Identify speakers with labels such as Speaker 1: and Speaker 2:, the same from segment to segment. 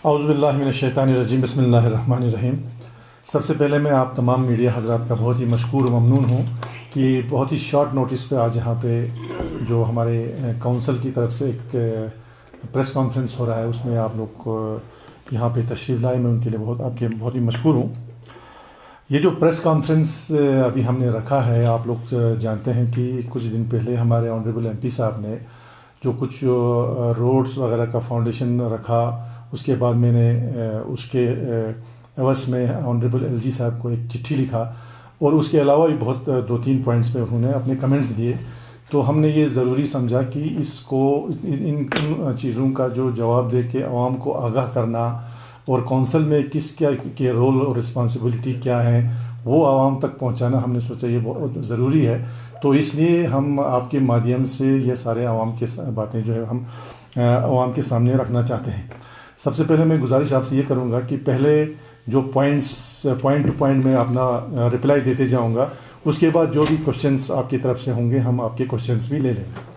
Speaker 1: औज़ुबिल्लाहिमिनश्शैतानिर्रजीम बिस्मिल्लाहिर्रहमानिर्रहीम। सबसे पहले मैं आप तमाम मीडिया हज़रात का बहुत ही मशकूर ममनून हूँ कि बहुत ही शॉर्ट नोटिस पे आज यहाँ पे जो हमारे काउंसिल की तरफ से एक प्रेस कॉन्फ्रेंस हो रहा है उसमें आप लोग को यहाँ पे तशरीफ़ लाए। मैं उनके लिए बहुत ही मशकूर हूँ। ये जो प्रेस कॉन्फ्रेंस अभी हमने रखा है, आप लोग जानते हैं कि कुछ दिन पहले हमारे ऑनरेबल एमपी साहब ने जो कुछ रोड्स वगैरह का फाउंडेशन रखा, उसके बाद मैंने उसके एवज़ में ऑनरेबल एलजी साहब को एक चिट्ठी लिखा और उसके अलावा भी बहुत 2-3 पॉइंट्स पे उन्होंने अपने कमेंट्स दिए। तो हमने ये ज़रूरी समझा कि इसको इन चीज़ों का जो जवाब दे के आवाम को आगाह करना और कौंसल में किस क्या के रोल और रिस्पॉन्सिबिलिटी क्या है वो आवाम तक पहुंचाना हमने सोचा ये बहुत ज़रूरी है। तो इसलिए हम आपके माध्यम से ये सारे आवाम के बातें जो है हम आवाम के सामने रखना चाहते हैं। सबसे पहले मैं गुजारिश आपसे ये करूँगा कि पहले जो पॉइंट टू पॉइंट में अपना रिप्लाई देते जाऊँगा, उसके बाद जो भी क्वेश्चंस आपकी तरफ से होंगे हम आपके क्वेश्चंस भी ले लेंगे।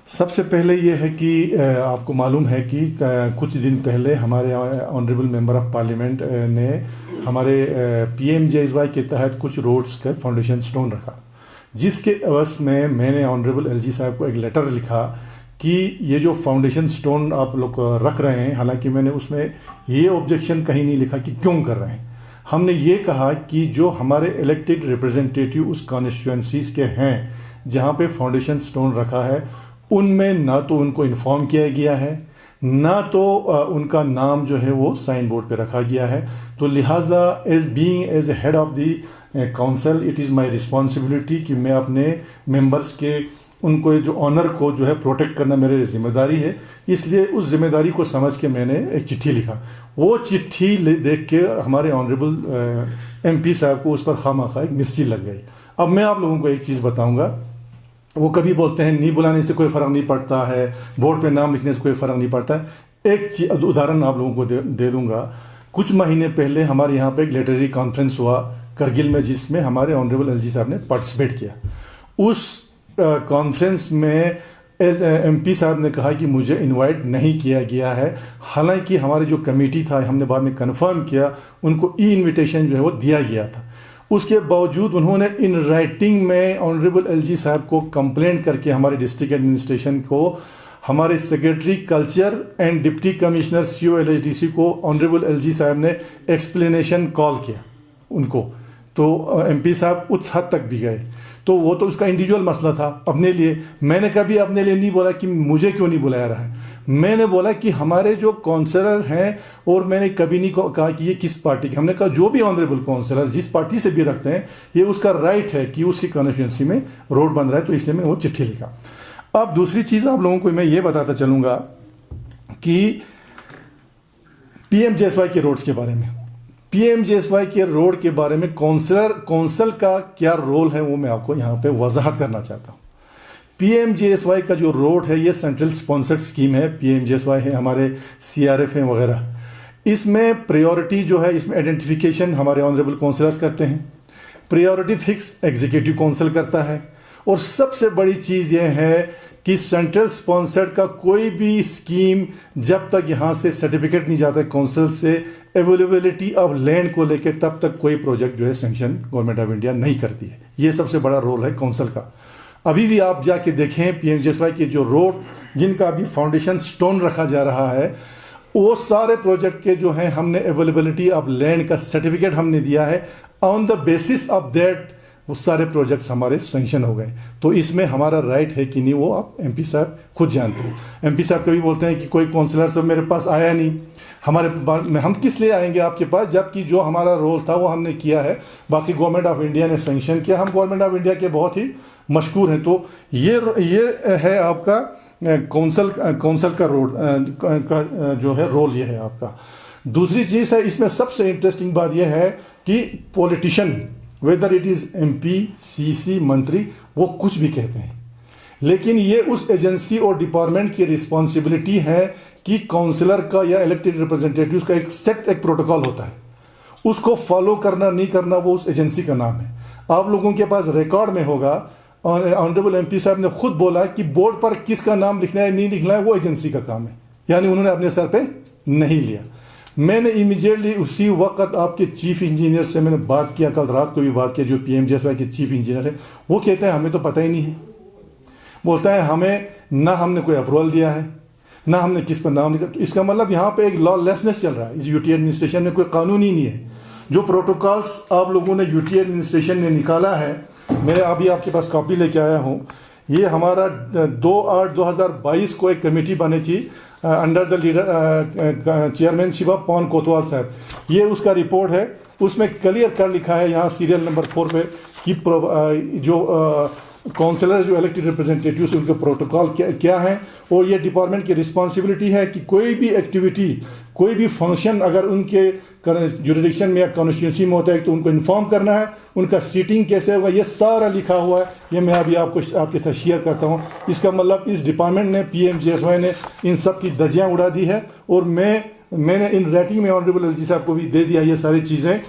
Speaker 1: सबसे पहले ये है कि आपको मालूम है कि कुछ दिन पहले हमारे ऑनरेबल मेंबर ऑफ पार्लियामेंट ने हमारे PMJSY के तहत कुछ रोड्स का फाउंडेशन स्टोन रखा, जिसके एवज़ में मैंने ऑनरेबल एलजी साहब को एक लेटर लिखा कि ये जो फाउंडेशन स्टोन आप लोग रख रहे हैं, हालांकि मैंने उसमें ये ऑब्जेक्शन कहीं नहीं लिखा कि क्यों कर रहे हैं। हमने ये कहा कि जो हमारे इलेक्टेड रिप्रेजेंटेटिव उस कॉन्स्टिट्यूएंसीज़ के हैं जहाँ पे फाउंडेशन स्टोन रखा है, उनमें ना तो उनको इन्फॉर्म किया गया है, ना तो उनका नाम जो है वो साइन बोर्ड पे रखा गया है। तो लिहाजा as head of the council it is my responsibility कि मैं अपने मेंबर्स के उनको जो ऑनर को जो है प्रोटेक्ट करना मेरी जिम्मेदारी है। इसलिए उस जिम्मेदारी को समझ के मैंने एक चिट्ठी लिखा। वो चिट्ठी देख के हमारे ऑनरेबल एमपी साहब को उस पर खामखा एक मिर्ची लग गई। अब मैं आप लोगों को एक चीज़ बताऊंगा, वो कभी बोलते हैं नहीं बुलाने से कोई फ़र्क नहीं पड़ता है, बोर्ड पे नाम लिखने से कोई फ़र्क नहीं पड़ता है। एक उदाहरण आप लोगों को दे दूंगा। कुछ महीने पहले हमारे यहाँ पे एक लिटरेरी कॉन्फ्रेंस हुआ करगिल में, जिसमें हमारे ऑनरेबल एलजी साहब ने पार्टिसिपेट किया। उस कॉन्फ्रेंस में एमपी साहब ने कहा कि मुझे इनवाइट नहीं किया गया है, हालांकि हमारी जो कमेटी था, हमने बाद में कंफर्म किया, उनको इनविटेशन जो है वो दिया गया था। उसके बावजूद उन्होंने इन राइटिंग में ऑनरेबल एलजी साहब को कंप्लेंट करके हमारे डिस्ट्रिक्ट एडमिनिस्ट्रेशन को, हमारे secretary culture and deputy commissioner CO LHDC को ऑनरेबल एलजी साहब ने एक्सप्लेनेशन कॉल किया उनको। तो एमपी साहब उस हद तक भी गए। तो वो तो उसका इंडिविजुअल मसला था अपने लिए। मैंने कभी अपने लिए नहीं बोला कि मुझे क्यों नहीं बुलाया रहा है। मैंने बोला कि हमारे जो काउंसलर हैं, और मैंने कभी नहीं कहा कि ये किस पार्टी के, हमने कहा जो भी ऑनरेबल काउंसलर जिस पार्टी से भी रखते हैं, ये उसका राइट है कि उसकी कॉन्स्टिट्यूंसी में रोड बन रहा है। तो इसलिए मैंने वो चिट्ठी लिखा। अब दूसरी चीज़ आप लोगों को मैं ये बताता चलूँगा कि PMJSY के रोड्स के बारे में, PMJSY के रोड के बारे में काउंसिल का क्या रोल है वो मैं आपको यहाँ पे वजाहत करना चाहता हूँ। PMJSY का जो रोड है ये सेंट्रल स्पॉन्सर्ड स्कीम है। PMJSY है, हमारे CRF हैं वगैरह। इसमें प्रायोरिटी जो है, इसमें आइडेंटिफिकेशन हमारे ऑनरेबल काउंसिलर्स करते हैं, प्रायोरिटी फिक्स एग्जीक्यूटिव काउंसिल करता है, और सबसे बड़ी चीज़ ये है कि सेंट्रल स्पॉन्सर्ड का कोई भी स्कीम जब तक यहाँ से सर्टिफिकेट नहीं जाता काउंसिल से अवेलेबिलिटी ऑफ लैंड को लेके, तब तक कोई प्रोजेक्ट जो है सैंक्शन गवर्नमेंट ऑफ इंडिया नहीं करती है। ये सबसे बड़ा रोल है काउंसिल का। अभी भी आप जाके देखें PMJSY के जो रोड जिनका अभी फाउंडेशन स्टोन रखा जा रहा है, वो सारे प्रोजेक्ट के जो हैं हमने अवेलेबिलिटी ऑफ लैंड का सर्टिफिकेट हमने दिया है। On the basis of that वो सारे प्रोजेक्ट्स हमारे सैंक्शन हो गए। तो इसमें हमारा राइट है कि नहीं वो आप एमपी साहब खुद जानते हैं। एमपी साहब कभी बोलते हैं कि कोई काउंसलर सब मेरे पास आया नहीं, हमारे में हम किस लिए आएंगे आपके पास, जबकि जो हमारा रोल था वो हमने किया है। बाकी गवर्नमेंट ऑफ इंडिया ने सैंक्शन किया, हम गवर्नमेंट ऑफ इंडिया के बहुत ही मशहूर हैं। तो ये है आपका काउंसिल का रोड का जो है रोल, ये है आपका। दूसरी चीज़ है, इसमें सबसे इंटरेस्टिंग बात यह है कि politician whether it is MP, CC, मंत्री, वो कुछ भी कहते हैं, लेकिन ये उस एजेंसी और डिपार्टमेंट की रिस्पॉन्सिबिलिटी है कि काउंसिलर का या इलेक्टेड रिप्रेजेंटेटिव्स का एक प्रोटोकॉल होता है, उसको फॉलो करना नहीं करना वो उस एजेंसी का नाम है। आप लोगों के पास रिकॉर्ड में होगा, और ऑनरेबल एमपी साहब ने खुद बोला कि बोर्ड पर किसका नाम लिखना है नहीं लिखना है वो एजेंसी का काम है, यानी उन्होंने अपने सर पे नहीं लिया। मैंने इमीडिएटली उसी वक्त आपके चीफ इंजीनियर से मैंने बात किया, कल रात को भी बात किया, जो PMGSY के चीफ इंजीनियर है। वो कहते हैं हमें तो पता ही नहीं है। बोलता है हमें ना हमने कोई अप्रूवल दिया है, ना हमने किस पर नाम लिखा। तो इसका मतलब यहाँ पे एक लॉलेसनेस चल रहा है इस यूटी एडमिनिस्ट्रेशन में, कोई कानून ही नहीं है। जो प्रोटोकॉल्स आप लोगों ने यूटी एडमिनिस्ट्रेशन ने निकाला है, मैं अभी आपके पास कॉपी लेके आया हूँ। ये हमारा 2/8/2022 को एक कमेटी बनी थी under the leader chairmanship of Pawan Kotwal साहब। ये उसका रिपोर्ट है, उसमें क्लियर कर लिखा है यहाँ सीरियल नंबर 4 पे कि जो काउंसलर जो इलेक्टेड रिप्रेजेंटेटिव्स उनके प्रोटोकॉल क्या है, और ये डिपार्टमेंट की रिस्पॉन्सिबिलिटी है कि कोई भी एक्टिविटी, कोई भी फंक्शन अगर उनके जुरिडिक्शन में या कॉन्स्टिट्यूंसी में होता है तो उनको इन्फॉर्म करना है। उनका सीटिंग कैसे होगा ये सारा लिखा हुआ है। ये मैं अभी आपके साथ शेयर करता हूँ। इसका मतलब इस डिपार्टमेंट ने, PMGSY ने इन सब की धज्जियाँ उड़ा दी है। और मैंने इन राइटिंग में ऑनरेबल LG साहब को भी दे दिया ये सारी चीज़ें।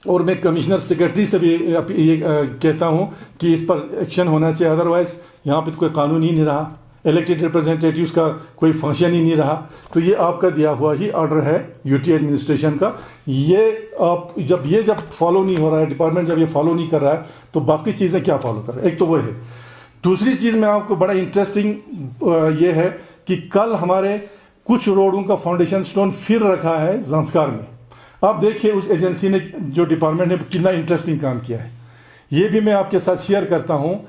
Speaker 1: और मैं कमिश्नर सेक्रेटरी से भी ये कहता हूँ कि इस पर एक्शन होना चाहिए, अदरवाइज़ यहाँ पे कोई कानून ही नहीं रहा, इलेक्टेड रिप्रेजेंटेटिव्स का कोई फंक्शन ही नहीं रहा। तो ये आपका दिया हुआ ही ऑर्डर है यूटी एडमिनिस्ट्रेशन का। ये आप जब फॉलो नहीं हो रहा है, डिपार्टमेंट जब ये फॉलो नहीं कर रहा है, तो बाकी चीज़ें क्या फॉलो कर रहे हैं, एक तो वो है। दूसरी चीज़ में आपको बड़ा इंटरेस्टिंग ये है कि कल हमारे कुछ रोडों का फाउंडेशन स्टोन फिर रखा है ज़ंस्कार में। आप देखिए उस एजेंसी ने, जो डिपार्टमेंट ने कितना इंटरेस्टिंग काम किया है। ये भी मैं आपके साथ शेयर करता हूँ।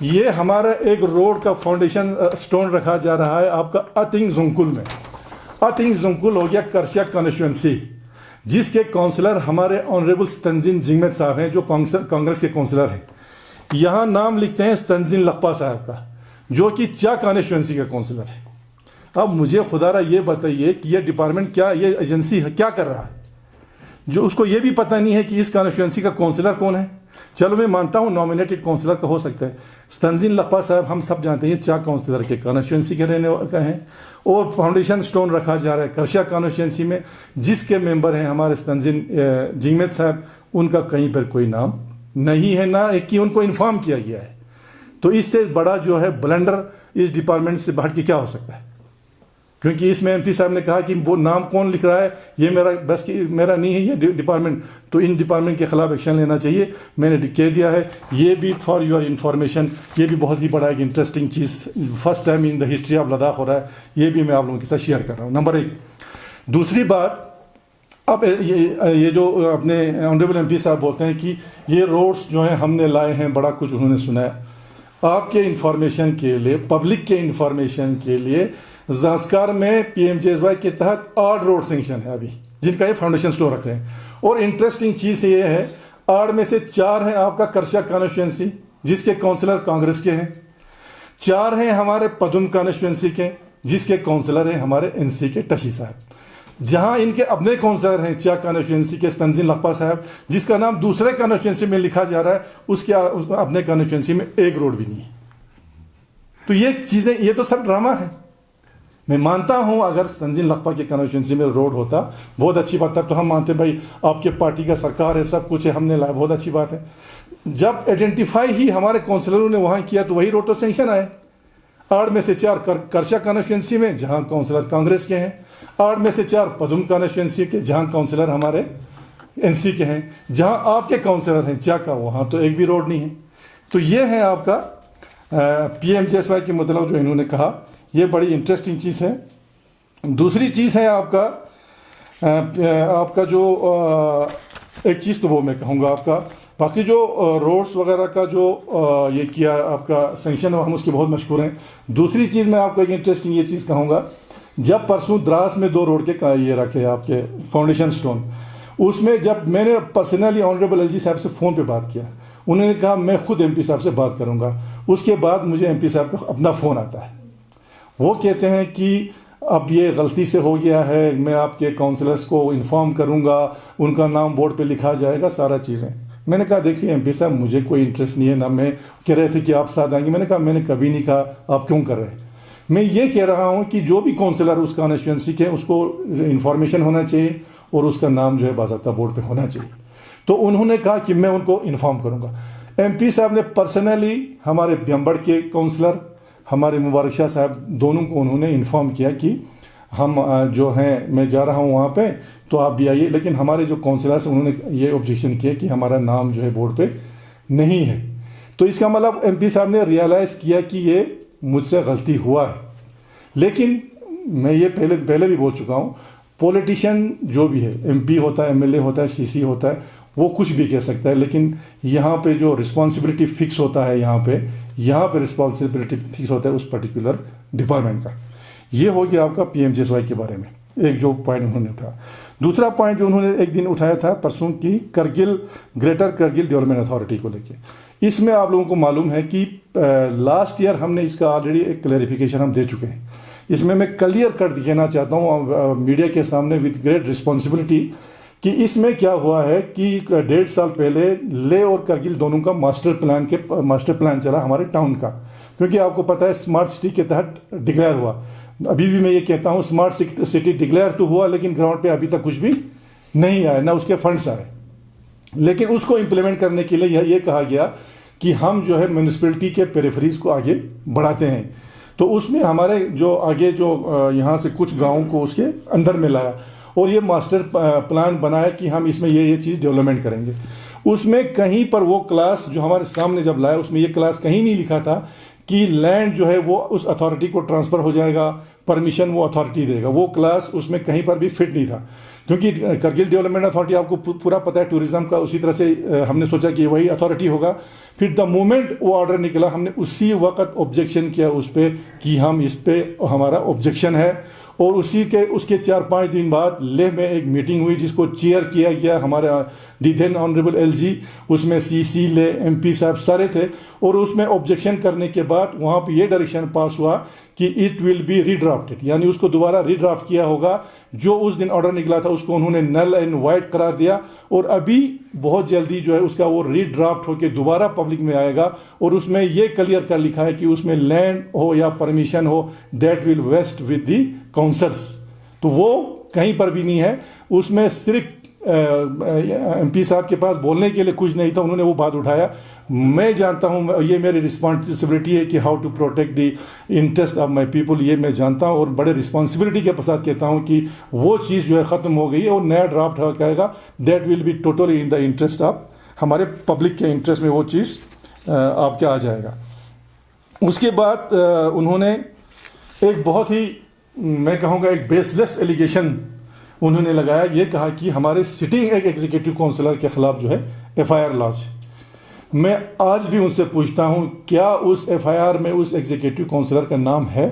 Speaker 1: ये हमारा एक रोड का फाउंडेशन स्टोन रखा जा रहा है आपका अतिंग जुंकुल में। अतिंग जुंकुल हो गया करशा कॉन्स्टिट्यूंसी, जिसके काउंसलर हमारे ऑनरेबल तंजीन जिंगमेद साहब हैं, जो कांग्रेस के काउंसलर हैं। यहाँ नाम लिखते हैं तंजीन लखपा साहब का, जो कि चा कॉन्स्टिट्यूंसी का काउंसलर है। अब मुझे खुदारा ये बताइए कि ये डिपार्टमेंट क्या, ये एजेंसी क्या कर रहा है, जो उसको ये भी पता नहीं है कि इस कॉन्स्टिट्यूंसी का काउंसलर कौन है। चलो मैं मानता हूँ नॉमिनेटेड काउंसलर का हो सकता है। तंजीन लखपा साहब हम सब जानते हैं चा काउंसलर के कॉन्स्टिट्यूंसी के रहने का हैं, और फाउंडेशन स्टोन रखा जा रहा है करशा कॉन्स्टिट्यूंसी में, जिसके मेंबर हैं हमारे तंजीन जिंगमेद साहब। उनका कहीं पर कोई नाम नहीं है, ना कि उनको इन्फॉर्म किया गया है। तो इससे बड़ा जो है ब्लंडर इस डिपार्टमेंट से हट के क्या हो सकता है, क्योंकि इसमें MP साहब ने कहा कि वो नाम कौन लिख रहा है ये मेरा नहीं है, ये डिपार्टमेंट। तो इन डिपार्टमेंट के खिलाफ एक्शन लेना चाहिए, मैंने कह दिया है। ये भी फॉर योर इंफॉर्मेशन, ये भी बहुत ही बड़ा एक interesting cheese first time in the history of Ladakh हो रहा है। ये भी मैं आप लोगों के साथ शेयर कर रहा हूँ, नंबर 1। दूसरी बात, अब ये जो अपने ऑनरेबल MP साहब बोलते हैं कि ये रोड्स जो हैं हमने लाए हैं, बड़ा कुछ उन्होंने सुनाया। आपके इंफॉर्मेशन के लिए, पब्लिक के इंफॉर्मेशन के लिए, ज़ंस्कार में PMGSY के तहत 8 रोड सेंक्शन है अभी, जिनका ये फाउंडेशन स्टोन रखते हैं। और इंटरेस्टिंग चीज़ ये है, 8 में से 4 हैं आपका करशा कॉन्स्टिट्यूंसी, जिसके काउंसलर कांग्रेस के हैं। 4 हैं हमारे पदुम कॉन्स्टिट्यूंसी के, जिसके काउंसलर हैं हमारे NC के टशी साहब। जहां इनके अपने काउंसलर हैं चा कॉन्स्टिट्यूंसी के तंजीन लखपा साहब, जिसका नाम दूसरे कॉन्स्टिट्यूंसी में लिखा जा रहा है, उसके अपने कॉन्स्टिट्यूंसी में एक रोड भी नहीं है। तो ये चीज़ें, ये तो सब ड्रामा है। मैं मानता हूं अगर तंजीन लखपा के कॉन्स्टिट्यूंसी में रोड होता, बहुत अच्छी बात, तब तो हम मानते भाई आपके पार्टी का सरकार है, सब कुछ है, हमने लाया, बहुत अच्छी बात है। जब आइडेंटिफाई ही हमारे काउंसलरों ने वहां किया तो वही रोड तो सेंक्शन आए। 8 में से 4 करशा कॉन्स्टिट्यूंसी में, जहां काउंसलर कांग्रेस के हैं। 8 में से 4 पदुम कॉन्स्टिट्यूंसी के, जहां काउंसलर हमारे NC के हैं। जहां आपके काउंसलर हैं चा का, वहां तो एक भी रोड नहीं है। तो ये है आपका PMGSY के मतलब जो इन्होंने कहा, ये बड़ी इंटरेस्टिंग चीज़ है। दूसरी चीज़ है आपका जो एक चीज़ तो वो मैं कहूँगा आपका, बाकी जो रोड्स वगैरह का जो ये किया आपका सेंक्शन, हम उसके बहुत मशहूर हैं। दूसरी चीज़ मैं आपको एक इंटरेस्टिंग ये चीज़ कहूँगा, जब परसों द्रास में 2 रोड के ये रखे आपके फाउंडेशन स्टोन, उसमें जब मैंने पर्सनली ऑनरेबल LG साहब से फ़ोन पे बात किया, उन्होंने कहा मैं खुद MP साहब से बात करूँगा। उसके बाद मुझे MP साहब का अपना फ़ोन आता है, वो कहते हैं कि अब ये गलती से हो गया है, मैं आपके काउंसलर्स को इन्फॉर्म करूंगा, उनका नाम बोर्ड पे लिखा जाएगा, सारा चीज़ें। मैंने कहा देखिए MP साहब, मुझे कोई इंटरेस्ट नहीं है, ना मैं कह रहे थे कि आप साथ आएंगे। मैंने कहा मैंने कभी नहीं कहा आप क्यों कर रहे हैं। मैं ये कह रहा हूँ कि जो भी काउंसलर उस कॉन्स्टिट्यूंसी के, उसको इन्फॉर्मेशन होना चाहिए और उसका नाम जो है बाज़ाब्ता बोर्ड पर होना चाहिए। तो उन्होंने कहा कि मैं उनको इन्फॉर्म करूँगा। MP साहब ने पर्सनली हमारे ब्यम्बड़ के काउंसलर, हमारे मुबारक शाह साहब, दोनों को उन्होंने इन्फॉर्म किया कि हम जो हैं मैं जा रहा हूँ वहाँ पे, तो आप भी आइए। लेकिन हमारे जो काउंसलर्स उन्होंने ये ऑब्जेक्शन किया कि हमारा नाम जो है बोर्ड पे नहीं है। तो इसका मतलब एमपी साहब ने रियलाइज़ किया कि ये मुझसे गलती हुआ है। लेकिन मैं ये पहले भी बोल चुका हूँ, पॉलिटिशियन जो भी है, एमपी होता है, एमएलए होता है, सीसी होता है, वो कुछ भी कह सकता है, लेकिन यहाँ पे जो रिस्पॉन्सिबिलिटी फिक्स होता है, यहाँ पे रिस्पॉन्सिबिलिटी फिक्स होता है उस पर्टिकुलर डिपार्टमेंट का। ये हो गया आपका पीएमजेएसवाई के बारे में एक जो पॉइंट उन्होंने उठाया। दूसरा पॉइंट जो उन्होंने एक दिन उठाया था परसों की ग्रेटर करगिल डेवलपमेंट अथॉरिटी को लेके। इसमें आप लोगों को मालूम है कि लास्ट ईयर हमने इसका ऑलरेडी एक क्लैरिफिकेशन हम दे चुके हैं। इसमें मैं क्लियर कर देना चाहता हूँ मीडिया के सामने विद ग्रेट रिस्पॉन्सिबिलिटी कि इसमें क्या हुआ है कि 1.5 साल पहले लेह और करगिल दोनों का मास्टर प्लान चला हमारे टाउन का, क्योंकि आपको पता है स्मार्ट सिटी के तहत डिक्लेयर हुआ। अभी भी मैं ये कहता हूँ स्मार्ट सिटी डिक्लेयर तो हुआ, लेकिन ग्राउंड पे अभी तक कुछ भी नहीं आया, ना उसके फंड्स आए। लेकिन उसको इम्प्लीमेंट करने के लिए ये कहा गया कि हम जो है म्यूनिसिपैलिटी के पेरिफेरीज को आगे बढ़ाते हैं। तो उसमें हमारे जो आगे जो यहाँ से कुछ गाँव को उसके अंदर में लाया और ये मास्टर प्लान बनाया कि हम इसमें ये चीज़ डेवलपमेंट करेंगे। उसमें कहीं पर वो क्लास जो हमारे सामने जब लाया, उसमें ये क्लास कहीं नहीं लिखा था कि लैंड जो है वो उस अथॉरिटी को ट्रांसफ़र हो जाएगा, परमिशन वो अथॉरिटी देगा। वो क्लास उसमें कहीं पर भी फिट नहीं था, क्योंकि करगिल डेवलपमेंट अथॉरिटी आपको पूरा पता है टूरिज़्म का, उसी तरह से हमने सोचा कि वही अथॉरिटी होगा। फिर द मोमेंट वो ऑर्डर निकला, हमने उसी वक्त ऑब्जेक्शन किया उस पर कि हम इस पर हमारा ऑब्जेक्शन है। और उसके 4-5 दिन बाद लेह में एक मीटिंग हुई जिसको चेयर किया गया हमारे दी देन ऑनरेबल एलजी, उसमें सीसी लेह एमपी साहब सारे थे। और उसमें ऑब्जेक्शन करने के बाद वहाँ पे ये डायरेक्शन पास हुआ कि इट विल बी रीड्राफ्टेड, यानी उसको दोबारा रीड्राफ्ट किया होगा। जो उस दिन ऑर्डर निकला था उसको उन्होंने नल एंड वाइट करार दिया, और अभी बहुत जल्दी जो है उसका वो रीड्राफ्ट होकर दोबारा पब्लिक में आएगा। और उसमें ये क्लियर कर लिखा है कि उसमें लैंड हो या परमिशन हो, that will vest with the councils. तो वो कहीं पर भी नहीं है। उसमें सिर्फ एमपी साहब के पास बोलने के लिए कुछ नहीं था, उन्होंने वो बात उठाया। मैं जानता हूँ, ये मेरी रिस्पॉन्सिबिलिटी है कि how to protect the interest of my people, ये मैं जानता हूँ और बड़े रिस्पॉन्सिबिलिटी के साथ कहता हूँ कि वो चीज़ जो है ख़त्म हो गई है और नया ड्राफ्ट आएगा, that will be totally in the interest of हमारे पब्लिक के इंटरेस्ट में वो चीज़ आपके आ जाएगा। उसके बाद उन्होंने एक बहुत ही, मैं कहूँगा एक बेसलेस एलिगेशन उन्होंने लगाया। ये कहा कि हमारे सिटिंग एक एग्जीक्यूटिव काउंसलर के खिलाफ जो है एफआईआर लॉन्च। मैं आज भी उनसे पूछता हूं, क्या उस एफआईआर में उस एग्जीक्यूटिव काउंसलर का नाम है?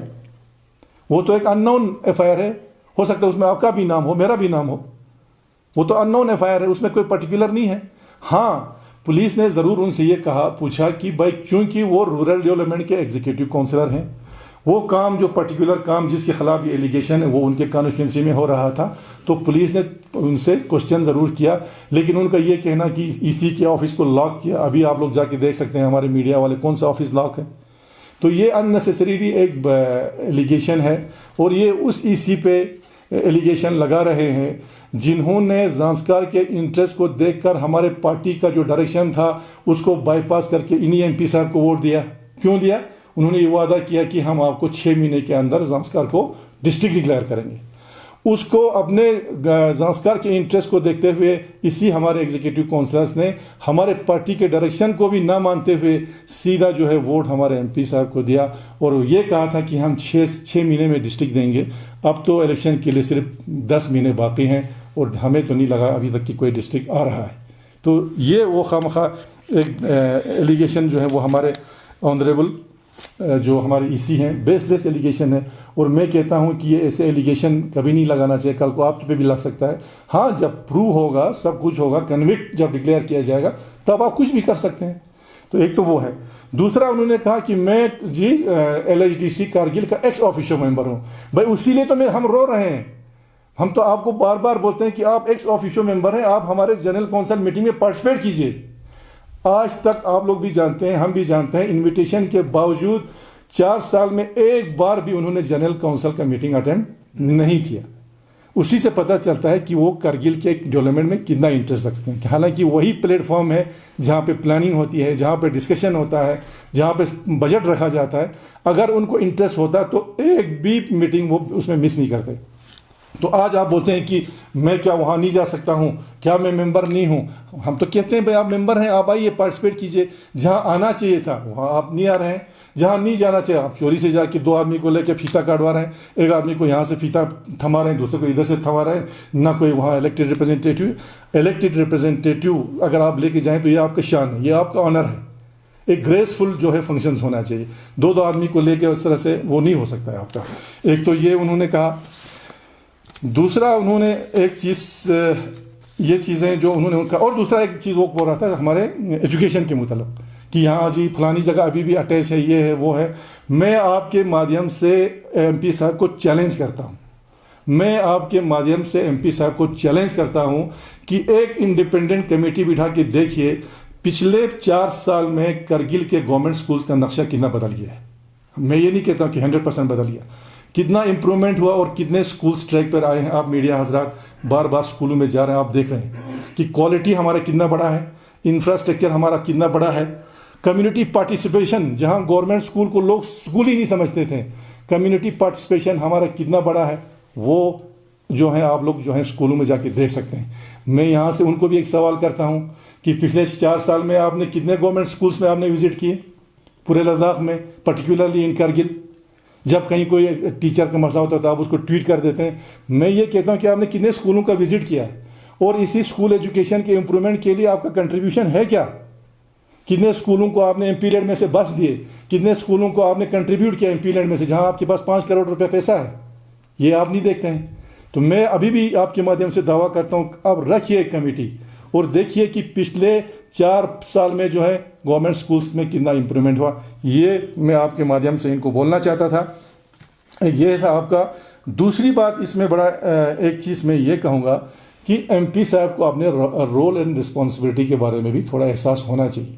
Speaker 1: वो तो एक अननोन एफआईआर है, हो सकता है उसमें आपका भी नाम हो, मेरा भी नाम हो। वो तो अननोन एफआईआर है, उसमें कोई पर्टिकुलर नहीं है। हाँ, पुलिस ने ज़रूर उनसे ये पूछा कि भाई चूंकि वो रूरल डेवलपमेंट के एग्जीक्यूटिव काउंसलर हैं, वो काम जो पर्टिकुलर काम जिसके खिलाफ ये एलिगेशन है वो उनके कॉन्स्टिट्यूंसी में हो रहा था, तो पुलिस ने उनसे क्वेश्चन ज़रूर किया। लेकिन उनका ये कहना कि ईसी के ऑफिस को लॉक किया, अभी आप लोग जाके देख सकते हैं हमारे मीडिया वाले कौन सा ऑफिस लॉक है। तो ये अननेसेसरीली एक एलिगेशन है और ये उस ईसी पे एलिगेशन लगा रहे हैं जिन्होंने ज़ांस्कार के इंटरेस्ट को देखकर हमारे पार्टी का जो डायरेक्शन था उसको बाईपास करके इन्हीं एमपी साहब को वोट दिया। क्यों दिया? उन्होंने ये वादा किया कि हम आपको 6 महीने के अंदर ज़ांस्कार को डिस्ट्रिक्ट डिक्लेयर करेंगे। उसको अपने ज़ांस्कार के इंटरेस्ट को देखते हुए इसी हमारे एग्जीक्यूटिव काउंसलर्स ने हमारे पार्टी के डायरेक्शन को भी ना मानते हुए सीधा जो है वोट हमारे एमपी साहब को दिया और ये कहा था कि हम 6 महीने में डिस्ट्रिक्ट देंगे। अब तो इलेक्शन के लिए सिर्फ 10 महीने बाकी हैं और हमें तो नहीं लगा अभी तक कि कोई डिस्ट्रिक्ट आ रहा है। तो ये वो खामखा एक एलिगेशन जो है वो हमारे ऑनरेबल जो हमारे ईसी हैं बेसलेस एलिगेशन है। और मैं कहता हूं कि ये ऐसे एलिगेशन कभी नहीं लगाना चाहिए, कल को आपके पे भी लग सकता है। हाँ, जब प्रूव होगा, सब कुछ होगा, कन्विक्ट जब डिक्लेयर किया जाएगा तब आप कुछ भी कर सकते हैं। तो एक तो वो है। दूसरा उन्होंने कहा कि मैं जी LHDC कारगिल का एक्स ऑफिशियो मेंबर हूँ। भाई उसी लिए तो हम रो रहे हैं। हम तो आपको बार बार बोलते हैं कि आप एक्स ऑफिशियो मेंबर हैं, आप हमारे जनरल काउंसिल मीटिंग में पार्टिसिपेट कीजिए। आज तक आप लोग भी जानते हैं, हम भी जानते हैं, इनविटेशन के बावजूद 4 साल में एक बार भी उन्होंने जनरल काउंसिल का मीटिंग अटेंड नहीं किया। उसी से पता चलता है कि वो करगिल के डेवलपमेंट में कितना इंटरेस्ट रखते हैं। हालांकि वही प्लेटफॉर्म है जहाँ पे प्लानिंग होती है, जहाँ पे डिस्कशन होता है, जहाँ पे बजट रखा जाता है। अगर उनको इंटरेस्ट होता तो एक भी मीटिंग वो उसमें मिस नहीं करते। तो आज आप बोलते हैं कि मैं क्या वहाँ नहीं जा सकता हूँ, क्या मैं मेंबर नहीं हूँ? हम तो कहते हैं भाई आप मेंबर हैं, आप आइए, पार्टिसिपेट कीजिए। जहाँ आना चाहिए था वहाँ आप नहीं आ रहे हैं, जहाँ नहीं जाना चाहिए आप चोरी से जाके 2 आदमी को लेकर फीता काटवा रहे हैं, एक आदमी को यहाँ से फीता थमा रहे हैं, दूसरे को इधर से थमा रहे हैं। ना कोई वहाँ इलेक्टेड रिप्रेजेंटेटिव अगर आप लेके जाएँ तो ये आपका शान है, ये आपका ऑनर है। एक ग्रेसफुल जो है फंक्शंस होना चाहिए। 2 आदमी को लेके उस तरह से वो नहीं हो सकता है आपका। एक तो ये उन्होंने कहा। दूसरा उन्होंने एक चीज़, ये चीज़ें जो उन्होंने उनका, और दूसरा एक चीज़ वो बोल रहा था हमारे एजुकेशन के मुताल्लिक कि यहाँ जी फलानी जगह अभी भी अटैच है, ये है वो है। मैं आपके माध्यम से एमपी साहब को चैलेंज करता हूँ, मैं आपके माध्यम से एमपी साहब को चैलेंज करता हूँ कि एक इंडिपेंडेंट कमेटी बिठा के देखिए पिछले 4 साल में करगिल के गवर्नमेंट स्कूल्स का नक्शा कितना बदल गया है। मैं ये नहीं कहता कि 100% बदल गया, कितना इम्प्रूवमेंट हुआ और कितने स्कूल्स ट्रैक पर आए हैं। आप मीडिया हजरात बार बार स्कूलों में जा रहे हैं, आप देख रहे हैं कि क्वालिटी हमारा कितना बड़ा है, इंफ्रास्ट्रक्चर हमारा कितना बड़ा है, कम्युनिटी पार्टिसिपेशन, जहां गवर्नमेंट स्कूल को लोग स्कूल ही नहीं समझते थे, कम्युनिटी पार्टिसिपेशन हमारा कितना बड़ा है, वो जो है आप लोग जो है स्कूलों में जाके देख सकते हैं। मैं यहाँ से उनको भी एक सवाल करता हूँ कि पिछले 4 साल में आपने कितने गवर्नमेंट स्कूल्स में आपने विजिट किए पूरे लद्दाख में, पर्टिकुलरली इन करगिल? जब कहीं कोई टीचर का मसला होता है तो आप उसको ट्वीट कर देते हैं। मैं ये कहता हूँ कि आपने कितने स्कूलों का विजिट किया है और इसी स्कूल एजुकेशन के इम्प्रूवमेंट के लिए आपका कंट्रीब्यूशन है क्या? कितने स्कूलों को आपने एमपी लैंड में से बस दिए, कितने स्कूलों को आपने कंट्रीब्यूट किया एमपी लैंड में से, जहाँ आपके पास 5 करोड़ रुपये पैसा है? ये आप नहीं देखते हैं। तो मैं अभी भी आपके माध्यम से दावा करता हूँ, अब रखिए एक कमेटी और देखिए कि पिछले 4 साल में जो है गवर्नमेंट स्कूल्स में कितना इम्प्रूवमेंट हुआ। ये मैं आपके माध्यम से इनको बोलना चाहता था। ये था आपका। दूसरी बात इसमें बड़ा एक चीज़ मैं ये कहूँगा कि एमपी साहब को अपने रोल एंड रिस्पॉन्सिबिलिटी के बारे में भी थोड़ा एहसास होना चाहिए।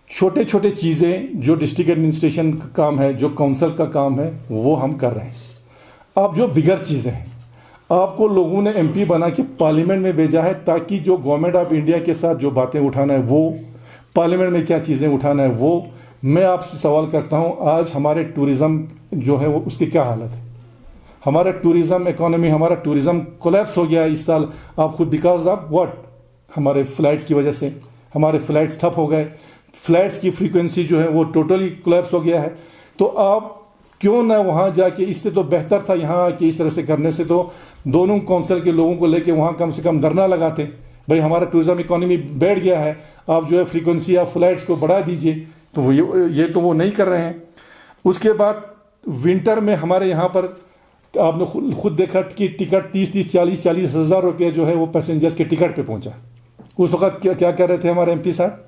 Speaker 1: छोटे छोटे चीज़ें जो डिस्ट्रिक्ट एडमिनिस्ट्रेशन का काम है, जो काउंसिल का काम है, वो हम कर रहे हैं। अब जो बिगर चीज़ें हैं, आपको लोगों ने एमपी बना के पार्लियामेंट में भेजा है ताकि जो गवर्नमेंट ऑफ इंडिया के साथ जो बातें उठाना है वो, पार्लियामेंट में क्या चीज़ें उठाना है वो। मैं आपसे सवाल करता हूं, आज हमारे टूरिज़्म जो है वो उसकी क्या हालत है? हमारा टूरिज़्म इकोनॉमी, हमारा टूरिज़्म कोलैप्स हो गया है इस साल। आप खुद बिकॉज ऑफ व्हाट? हमारे फ्लाइट्स की वजह से हमारे फ्लाइट्स ठप हो गए, फ्लाइट्स की फ्रीक्वेंसी जो है वो टोटली कोलैप्स हो गया है। तो आप क्यों ना वहाँ जाके, इससे तो बेहतर था यहाँ आके इस तरह से करने से तो दोनों काउंसिल के लोगों को लेके वहाँ कम से कम धरना लगाते, भाई हमारा टूरिज़्म इकोनॉमी बैठ गया है, आप जो है फ्रीक्वेंसी ऑफ फ्लाइट्स को बढ़ा दीजिए। तो ये तो वो नहीं कर रहे हैं। उसके बाद विंटर में हमारे यहाँ पर आपने खुद देखा कि टिकट 30-40 हज़ार रुपये जो है वो पैसेंजर्स के टिकट पे पहुँचा। उस वक्त क्या कर रहे थे हमारे एमपी साहब?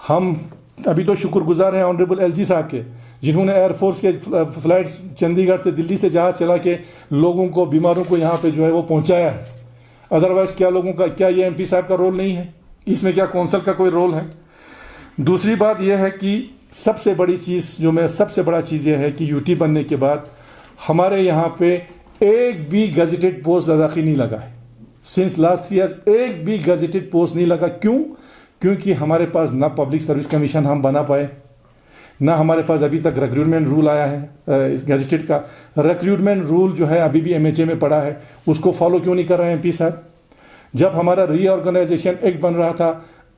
Speaker 1: हम अभी तो शुक्रगुजार हैं ऑनरेबल एलजी साहब के, जिन्होंने एयरफोर्स के फ्लाइट्स चंडीगढ़ से दिल्ली से जहाज चला के लोगों को, बीमारों को यहाँ पे जो है वो पहुँचाया है। अदरवाइज़ क्या ये एमपी साहब का रोल नहीं है? इसमें क्या काउंसिल का कोई रोल है? दूसरी बात यह है कि सबसे बड़ी चीज़ यह है कि यूटी बनने के बाद हमारे यहाँ पे एक भी गजेटेड पोस्ट लद्दाखी नहीं लगा है। सिंस लास्ट 3 ईयर्स एक भी गजेटेड पोस्ट नहीं लगा। क्यों? क्योंकि हमारे पास ना पब्लिक सर्विस कमीशन हम बना पाए, ना हमारे पास अभी तक रिक्रूटमेंट रूल आया है। इस गजेटेड का रिक्रूटमेंट रूल जो है अभी भी एमएचए में पड़ा है, उसको फॉलो क्यों नहीं कर रहे हैं एमपी साहब? जब हमारा रीऑर्गेनाइजेशन एक्ट बन रहा था,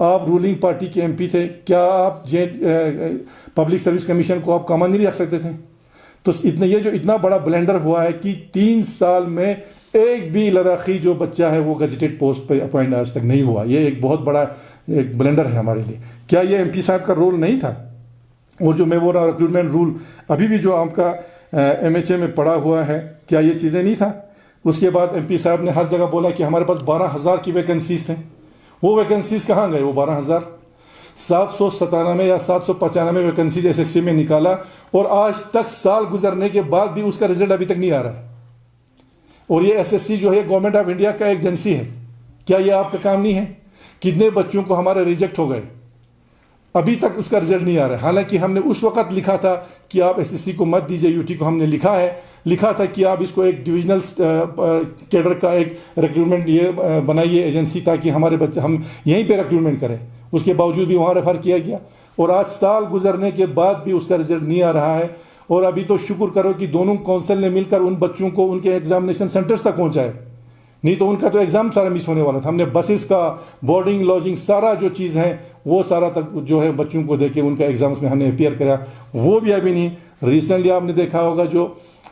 Speaker 1: आप रूलिंग पार्टी के एमपी थे, क्या आप पब्लिक सर्विस कमीशन को आप कॉमन नहीं रख सकते थे? तो इतना बड़ा ब्लेंडर हुआ है कि 3 साल में एक भी लद्दाखी जो बच्चा है वो गजेटेड पोस्ट पे अपॉइंट आज तक नहीं हुआ। ये एक बहुत बड़ा एक ब्लेंडर है हमारे लिए। क्या ये एमपी साहब का रोल नहीं था? और जो मैं बोल रहा हूँ रिक्रूटमेंट रूल अभी भी जो आपका एमएचए में पड़ा हुआ है, क्या ये चीज़ें नहीं था? उसके बाद एमपी साहब ने हर जगह बोला कि हमारे पास 12,000 की वैकेंसीज थे। वो वैकेंसीज कहाँ गए? वो 12,000 797 या 795 वैकेंसीज एसएससी में निकाला और आज तक साल गुजरने के बाद भी उसका रिजल्ट अभी तक नहीं आ रहा है। और ये एसएससी जो है गवर्नमेंट ऑफ इंडिया का एजेंसी है, क्या ये आपका काम नहीं है? कितने बच्चों को हमारे रिजेक्ट हो गए? अभी तक उसका रिजल्ट नहीं आ रहा है। हालांकि हमने उस वक्त लिखा था कि आप एसएससी को मत दीजिए, यूटी को हमने लिखा था कि आप इसको एक डिविजनल कैडर का एक रिक्रूटमेंट ये बनाइए एजेंसी, ताकि हमारे बच्चे हम यहीं पे रिक्रूटमेंट करें। उसके बावजूद भी वहाँ रेफर किया गया और आज साल गुजरने के बाद भी उसका रिजल्ट नहीं आ रहा है। और अभी तो शुक्र करो कि दोनों काउंसिल ने मिलकर उन बच्चों को उनके एग्जामिनेशन सेंटर्स तक पहुँचाए, नहीं तो उनका तो एग्ज़ाम सारा मिस होने वाला था। हमने बसेस का, बोर्डिंग, लॉजिंग, सारा जो चीज़ है वो सारा तक जो है बच्चों को देके उनका एग्ज़ाम्स में हमने अपियर करा, वो भी अभी नहीं। रिसेंटली आपने देखा होगा जो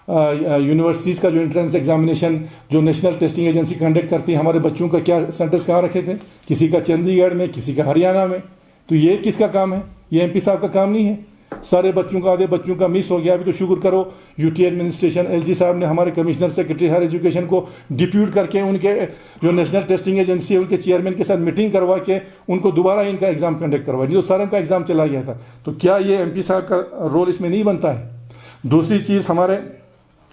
Speaker 1: यूनिवर्सिटीज़ का जो एंट्रेंस एग्जामिनेशन जो नेशनल टेस्टिंग एजेंसी कंडक्ट करती है, हमारे बच्चों का क्या सेंटर्स कहाँ रखे थे, किसी का चंडीगढ़ में, किसी का हरियाणा में। तो ये किसका काम है? ये एमपी साहब का काम नहीं है। सारे बच्चों का, आधे बच्चों का मिस हो गया। अभी तो शुक्र करो यूटी एडमिनिस्ट्रेशन, एलजी साहब ने हमारे कमिश्नर सेक्रेटरी हायर एजुकेशन को डिप्यूट करके उनके जो नेशनल टेस्टिंग एजेंसी है उनके चेयरमैन के साथ मीटिंग करवा के उनको दोबारा इनका एग्जाम कंडक्ट करवाया, जो सारे का एग्जाम चला गया था। तो क्या ये एमपी साहब का रोल इसमें नहीं बनता है? दूसरी चीज़, हमारे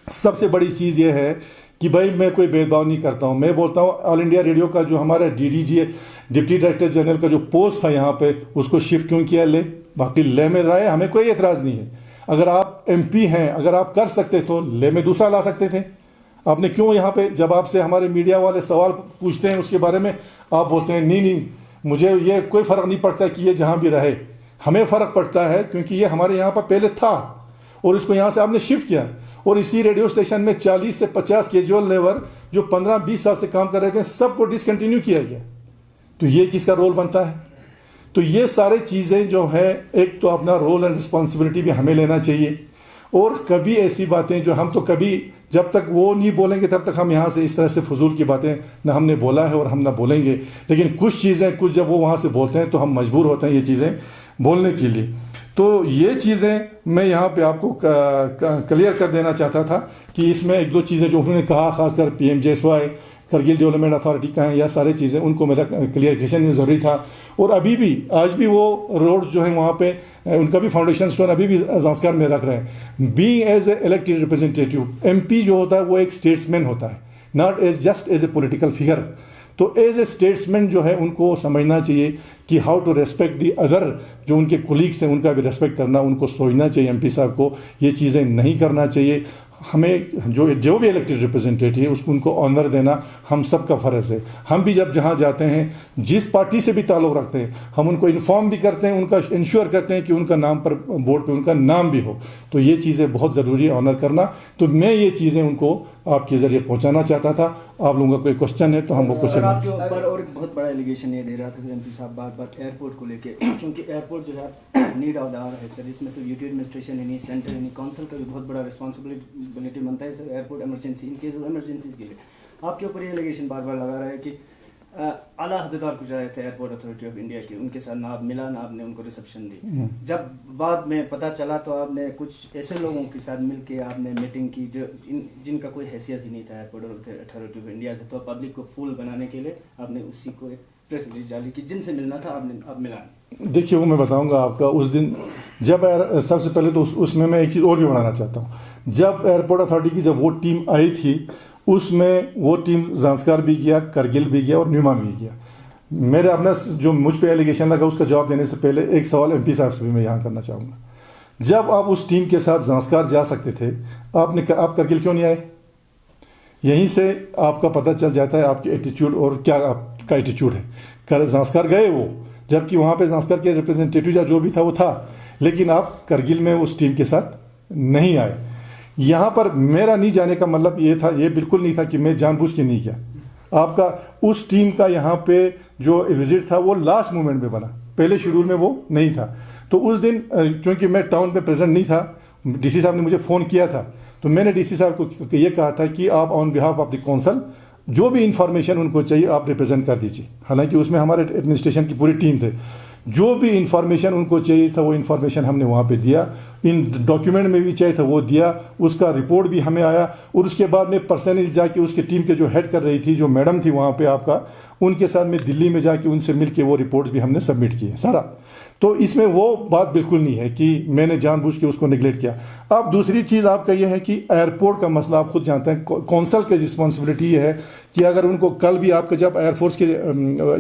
Speaker 1: सबसे बड़ी चीज़ ये है कि भाई मैं कोई भेदभाव नहीं करता हूँ। मैं बोलता हूँ ऑल इंडिया रेडियो का जो हमारा डीडीजी डिप्टी डायरेक्टर जनरल का जो पोस्ट था यहाँ पे, उसको शिफ्ट क्यों किया ले? बाकी ले में रहे, हमें कोई एतराज़ नहीं है। अगर आप एमपी हैं, अगर आप कर सकते तो ले में दूसरा ला सकते थे। आपने क्यों यहाँ पे, जब आपसे हमारे मीडिया वाले सवाल पूछते हैं उसके बारे में, आप बोलते हैं नहीं मुझे ये कोई फ़र्क नहीं पड़ता कि ये जहाँ भी रहे। हमें फ़र्क पड़ता है क्योंकि ये हमारे यहाँ पर पहले था और इसको यहाँ से आपने शिफ्ट किया। और इसी रेडियो स्टेशन में 40 से 50 कैजुअल लेबर जो 15-20 साल से काम कर रहे थे, सबको डिसकंटिन्यू किया गया। तो ये किसका रोल बनता है? तो ये सारी चीज़ें जो है, एक तो अपना रोल एंड रिस्पॉन्सिबिलिटी भी हमें लेना चाहिए। और कभी ऐसी बातें जो हम तो कभी, जब तक वो नहीं बोलेंगे तब तक हम यहाँ से इस तरह से फजूल की बातें ना हमने बोला है और हम ना बोलेंगे। लेकिन कुछ चीज़ें, कुछ जब वो वहाँ से बोलते हैं तो हम मजबूर होते हैं ये चीज़ें बोलने के लिए। तो ये चीज़ें मैं यहाँ पे आपको क्लियर कर देना चाहता था कि इसमें एक दो चीज़ें जो उन्होंने कहा, खासकर PMJSY, करगिल डेवलपमेंट अथॉरिटी का है, या सारी चीज़ें उनको मेरा क्लियरिफिकेशन ज़रूरी था। और अभी भी, आज भी वो रोड जो है वहाँ पे उनका भी फाउंडेशन स्टोन अभी भी ज़ांस्कार में रख रहे हैं। Being as a elected representative, MP जो होता है वो एक स्टेट्समैन होता है, not as just as a political figure. तो एज ए स्टेट्समैन जो है उनको समझना चाहिए कि how to respect the other, जो उनके कोलीग्स हैं उनका भी रेस्पेक्ट करना उनको सोचना चाहिए। एमपी साहब को ये चीज़ें नहीं करना चाहिए। हमें जो भी इलेक्टेड रिप्रेजेंटेटिव है उसको उनको ऑनर देना हम सब का फ़र्ज़ है। हम भी जब जहाँ जाते हैं, जिस पार्टी से भी ताल्लुक़ रखते हैं, हम उनको इन्फॉर्म भी करते हैं, उनका इंश्योर करते हैं कि उनका नाम पर, बोर्ड पे उनका नाम भी हो। तो ये चीज़ें बहुत ज़रूरी है, ऑनर करना। तो मैं ये चीज़ें उनको आपके ज़रिए पहुँचाना चाहता था। आप लोगों का कोई क्वेश्चन है तो हम वो क्वेश्चन।
Speaker 2: आपके ऊपर और एक बहुत बड़ा एलिगेशन ये दे रहा था सर एमपी साहब बार एयरपोर्ट को लेके, क्योंकि एयरपोर्ट जो है नीड ऑफ द आवर है सर। इसमें सिर्फ यूटी एडमिनिस्ट्रेशन ही नहीं, सेंटर ही नहीं, काउंसिल का भी बहुत बड़ा रिस्पॉन्सिबिलिटी बनता है sir airport emergency, in case of emergencies के लिए। आपके ऊपर ये एलिगेशन बार बार लगा रहा है कि आला अहदेदार कुछ आए थे एयरपोर्ट अथॉरिटी ऑफ इंडिया के, उनके साथ ना आप मिला, ना आपने उनको रिसेप्शन दी। जब बाद में पता चला तो आपने कुछ ऐसे लोगों के साथ मिल के आपने मीटिंग की जो जिनका कोई हैसियत ही नहीं था एयरपोर्ट अथॉरिटी ऑफ इंडिया से। तो पब्लिक को फूल बनाने के लिए आपने उसी को एक प्रेस रिलीज डाली कि जिनसे मिलना था आपने अब मिला।
Speaker 1: देखिए, वो मैं बताऊंगा आपका उस दिन जब सबसे पहले तो उसमें मैं एक चीज़ और भी बढ़ाना चाहता हूँ। जब एयरपोर्ट अथॉरिटी की जब वो टीम आई थी, उसमें वो टीम ज़ांस्कार भी गया, करगिल भी गया और न्यूमा भी गया। मेरे अपना जो मुझ पे एलिगेशन लगा उसका जवाब देने से पहले एक सवाल एमपी साहब से भी मैं यहाँ करना चाहूँगा। जब आप उस टीम के साथ ज़ांस्कार जा सकते थे, आप करगिल क्यों नहीं आए? यहीं से आपका पता चल जाता है आपकी एटीट्यूड और क्या आपका एटीट्यूड है। ज़ांस्कार गए वो, जबकि वहाँ पे ज़ांस्कार के रिप्रेजेंटेटिव या जो भी था वो था, लेकिन आप करगिल में उस टीम के साथ नहीं आए। यहाँ पर मेरा नहीं जाने का मतलब ये था, ये बिल्कुल नहीं था कि मैं जानबूझ के नहीं किया। आपका उस टीम का यहाँ पे जो विजिट था वो लास्ट मोमेंट में बना, पहले शेड्यूल में वो नहीं था। तो उस दिन चूँकि मैं टाउन पे प्रेजेंट नहीं था, डीसी साहब ने मुझे फ़ोन किया था, तो मैंने डीसी साहब को ये कहा था कि आप on behalf of the council जो भी इंफॉर्मेशन उनको चाहिए आप रिप्रेजेंट कर दीजिए। हालांकि उसमें हमारे एडमिनिस्ट्रेशन की पूरी टीम थे, जो भी इंफॉर्मेशन उनको चाहिए था वो इंफॉर्मेशन हमने वहाँ पे दिया। इन डॉक्यूमेंट में भी चाहिए था वो दिया, उसका रिपोर्ट भी हमें आया। और उसके बाद में पर्सनली जाके उसके टीम के जो हेड कर रही थी, जो मैडम थी वहाँ पे आपका, उनके साथ में दिल्ली में जाके उनसे मिल के वो रिपोर्ट्स भी हमने सबमिट किए सारा। तो इसमें वो बात बिल्कुल नहीं है कि मैंने जानबूझ के उसको निगलेक्ट किया। अब दूसरी चीज़ आपका ये है कि एयरपोर्ट का मसला आप खुद जानते हैं, कौंसल की रिस्पॉन्सिबिलिटी ये है कि अगर उनको कल भी आपके जब एयरफोर्स के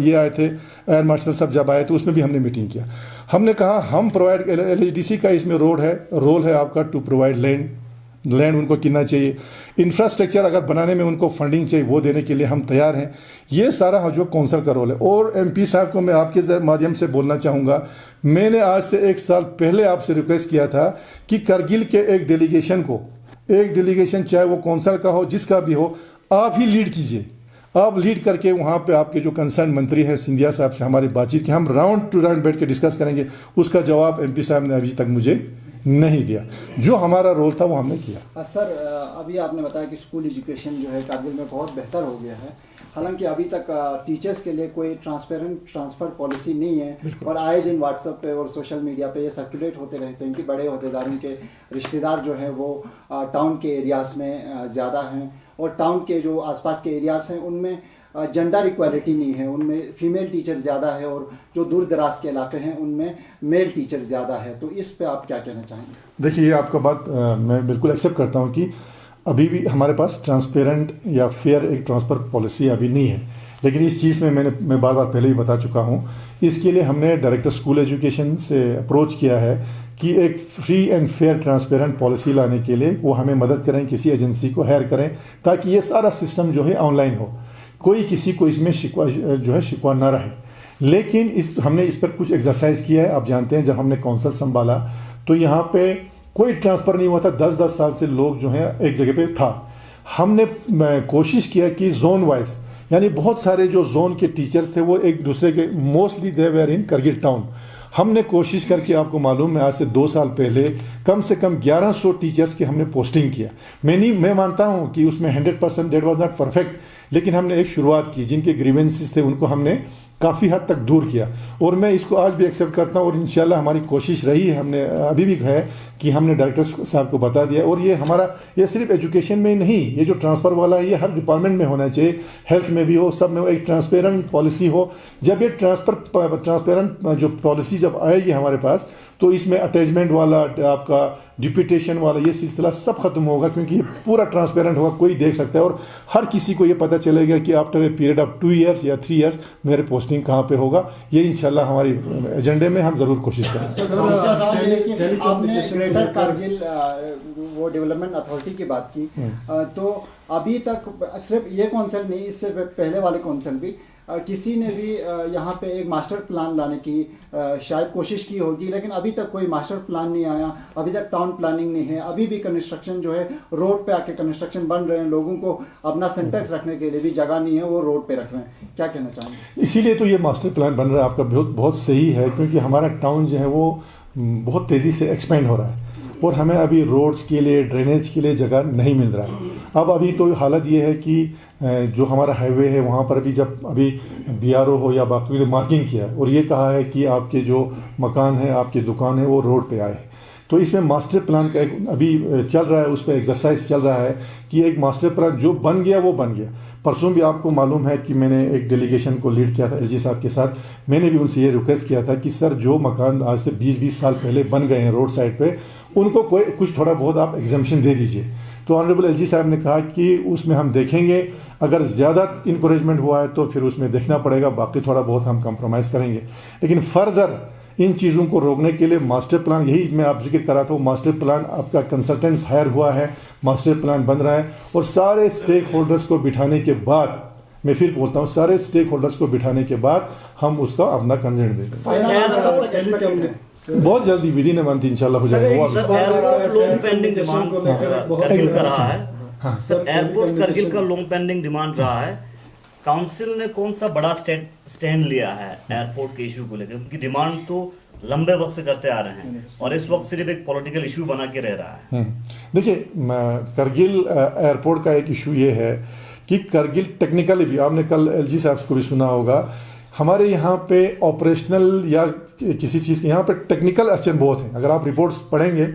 Speaker 1: ये आए थे, एयर मार्शल साहब जब आए तो उसमें भी हमने मीटिंग किया। हमने कहा हम प्रोवाइड, LHDC का इसमें रोल है आपका टू प्रोवाइड लैंड उनको कितना चाहिए, इंफ्रास्ट्रक्चर अगर बनाने में उनको फंडिंग चाहिए वो देने के लिए हम तैयार हैं। ये सारा जो कौंसल का रोल है। और MP साहब को मैं आपके माध्यम से बोलना चाहूँगा, मैंने आज से 1 साल पहले आपसे रिक्वेस्ट किया था कि करगिल के एक डेलीगेशन चाहे वो कौंसल का हो जिसका भी हो, आप ही लीड कीजिए। आप लीड करके वहाँ पे आपके जो कंसर्न मंत्री है सिंधिया साहब से हमारी बातचीत की, हम राउंड टू राउंड बैठ के डिस्कस करेंगे। उसका जवाब MP साहब ने अभी तक मुझे नहीं दिया। जो हमारा रोल था वो हमने किया।
Speaker 3: सर, अभी आपने बताया कि स्कूल एजुकेशन जो है कारगिल में बहुत बेहतर हो गया है, हालांकि अभी तक टीचर्स के लिए कोई ट्रांसपेरेंट ट्रांसफ़र पॉलिसी नहीं है और आए दिन व्हाट्सएप पे और सोशल मीडिया पे ये सर्कुलेट होते रहते हैं कि बड़े अहदेदारों के रिश्तेदार जो हैं वो टाउन के एरियाज़ में ज़्यादा हैं और टाउन के जो आसपास के एरियाज़ हैं उनमें जेंडर इक्वालिटी नहीं है, उनमें फीमेल टीचर ज़्यादा है और जो दूर दराज के इलाके हैं उनमें मेल टीचर ज़्यादा है। तो इस पे आप क्या कहना चाहेंगे?
Speaker 1: देखिए, ये आपका बात मैं बिल्कुल एक्सेप्ट करता हूँ कि अभी भी हमारे पास ट्रांसपेरेंट या फेयर एक ट्रांसफ़र पॉलिसी अभी नहीं है, लेकिन इस चीज़ में मैं बार बार पहले भी बता चुका हूँ। इसके लिए हमने डायरेक्टर स्कूल एजुकेशन से अप्रोच किया है कि एक free and fair transparent policy लाने के लिए वो हमें मदद करें, किसी एजेंसी को हायर करें ताकि ये सारा सिस्टम जो है ऑनलाइन हो, कोई किसी को इसमें शिकवा ना रहे। लेकिन हमने इस पर कुछ एक्सरसाइज किया है। आप जानते हैं जब हमने कौंसल संभाला तो यहाँ पे कोई ट्रांसफ़र नहीं हुआ था, 10-10 साल से लोग जो हैं एक जगह पे था। हमने कोशिश किया कि जोन वाइज, यानी बहुत सारे जो जोन के टीचर्स थे वो एक दूसरे के, mostly they were in Kargil town. हमने कोशिश करके, आपको मालूम है आज से 2 साल पहले कम से कम 1100 टीचर्स की हमने पोस्टिंग किया। मैं मानता हूं कि उसमें 100% दैट वाज नॉट परफेक्ट, लेकिन हमने एक शुरुआत की। जिनके ग्रीवेंसेस थे उनको हमने काफ़ी हद तक दूर किया और मैं इसको आज भी एक्सेप्ट करता हूँ और इंशाल्लाह हमारी कोशिश रही है, हमने अभी भी है कि हमने डायरेक्टर साहब को बता दिया। और ये सिर्फ एजुकेशन में ही नहीं, ये जो ट्रांसफ़र वाला है ये हर डिपार्टमेंट में होना चाहिए, हेल्थ में भी हो, सब में हो, एक ट्रांसपेरेंट पॉलिसी हो। जब ये ट्रांसपेरेंट जो पॉलिसी जब आएगी हमारे पास तो इसमें अटैचमेंट वाला, आपका डिप्यूटेशन वाला ये सिलसिला सब खत्म होगा, क्योंकि ये पूरा ट्रांसपेरेंट होगा, कोई देख सकता है और हर किसी को ये पता चलेगा कि after a period of 2 years या 3 ईयर्स मेरे पोस्टिंग कहाँ पे होगा। ये इंशाल्लाह हमारी एजेंडे में हम ज़रूर कोशिश करेंगे।
Speaker 3: आपने ग्रेटर कारगिल वो डेवलपमेंट अथॉरिटी की बात की, तो अभी तक सिर्फ ये कौंसिल नहीं, इससे पहले वाले कौंसिल भी किसी ने भी यहाँ पे एक मास्टर प्लान लाने की शायद कोशिश की होगी, लेकिन अभी तक कोई मास्टर प्लान नहीं आया, अभी तक टाउन प्लानिंग नहीं है, अभी भी कंस्ट्रक्शन जो है रोड पे आके कंस्ट्रक्शन बन रहे हैं, लोगों को अपना सिंटेक्स रखने के लिए भी जगह नहीं है, वो रोड पे रख रहे हैं। क्या कहना चाहेंगे?
Speaker 1: इसीलिए तो ये मास्टर प्लान बन रहा है आपका, बहुत सही है, क्योंकि हमारा टाउन जो है वो बहुत तेज़ी से एक्सपेंड हो रहा है और हमें अभी रोड्स के लिए, ड्रेनेज के लिए जगह नहीं मिल रहा है। अब अभी तो हालत ये है कि जो हमारा हाईवे है वहाँ पर अभी BRO हो या बाकी ने मार्किंग किया है और ये कहा है कि आपके जो मकान है, आपकी दुकान है, वो रोड पे आए। तो इसमें मास्टर प्लान का एक अभी चल रहा है, उस पर एक्सरसाइज चल रहा है कि एक मास्टर प्लान जो बन गया वो बन गया। परसों भी आपको मालूम है कि मैंने एक डेलीगेशन को लीड किया था LG साहब के साथ। मैंने भी उनसे ये रिक्वेस्ट किया था कि सर जो मकान आज से 20-20 साल पहले बन गए हैं रोड साइड पे, उनको कुछ थोड़ा बहुत आप एग्जाम्पशन दे दीजिए। तो ऑनरेबल LG साहब ने कहा कि उसमें हम देखेंगे, अगर ज़्यादा इंकरेजमेंट हुआ है तो फिर उसमें देखना पड़ेगा, बाकी थोड़ा बहुत हम कंप्रोमाइज़ करेंगे। लेकिन फर्दर इन चीज़ों को रोकने के लिए मास्टर प्लान, यही मैं आप जिक्र करा था, वो मास्टर प्लान आपका कंसल्टेंट्स हायर हुआ है, मास्टर प्लान बन रहा है और सारे स्टेक होल्डर्स को बिठाने के बाद, मैं फिर बोलता हूँ, सारे स्टेक होल्डर्स को बिठाने के बाद हम उसका अपना कंसेंट दे देंगे। बहुत जल्दी विद इन अ मंथ इंशाल्लाह हो जाएगा।
Speaker 4: एयरपोर्ट करगिल का लॉन्ग पेंडिंग डिमांड रहा है। काउंसिल ने कौन सा बड़ा स्टैंड लिया है एयरपोर्ट के इशू को लेकर, क्योंकि डिमांड तो लंबे वक्त से करते आ रहे हैं और इस वक्त सिर्फ एक पॉलिटिकल इशू बना के रह रहा है।
Speaker 1: देखिए, करगिल एयरपोर्ट का एक इशू ये है कि करगिल टेक्निकली भी, आपने कल LG साहब को भी सुना होगा, हमारे यहाँ पे ऑपरेशनल या किसी चीज़ के यहाँ पे टेक्निकल अड़चन बहुत हैं। अगर आप रिपोर्ट्स पढ़ेंगे,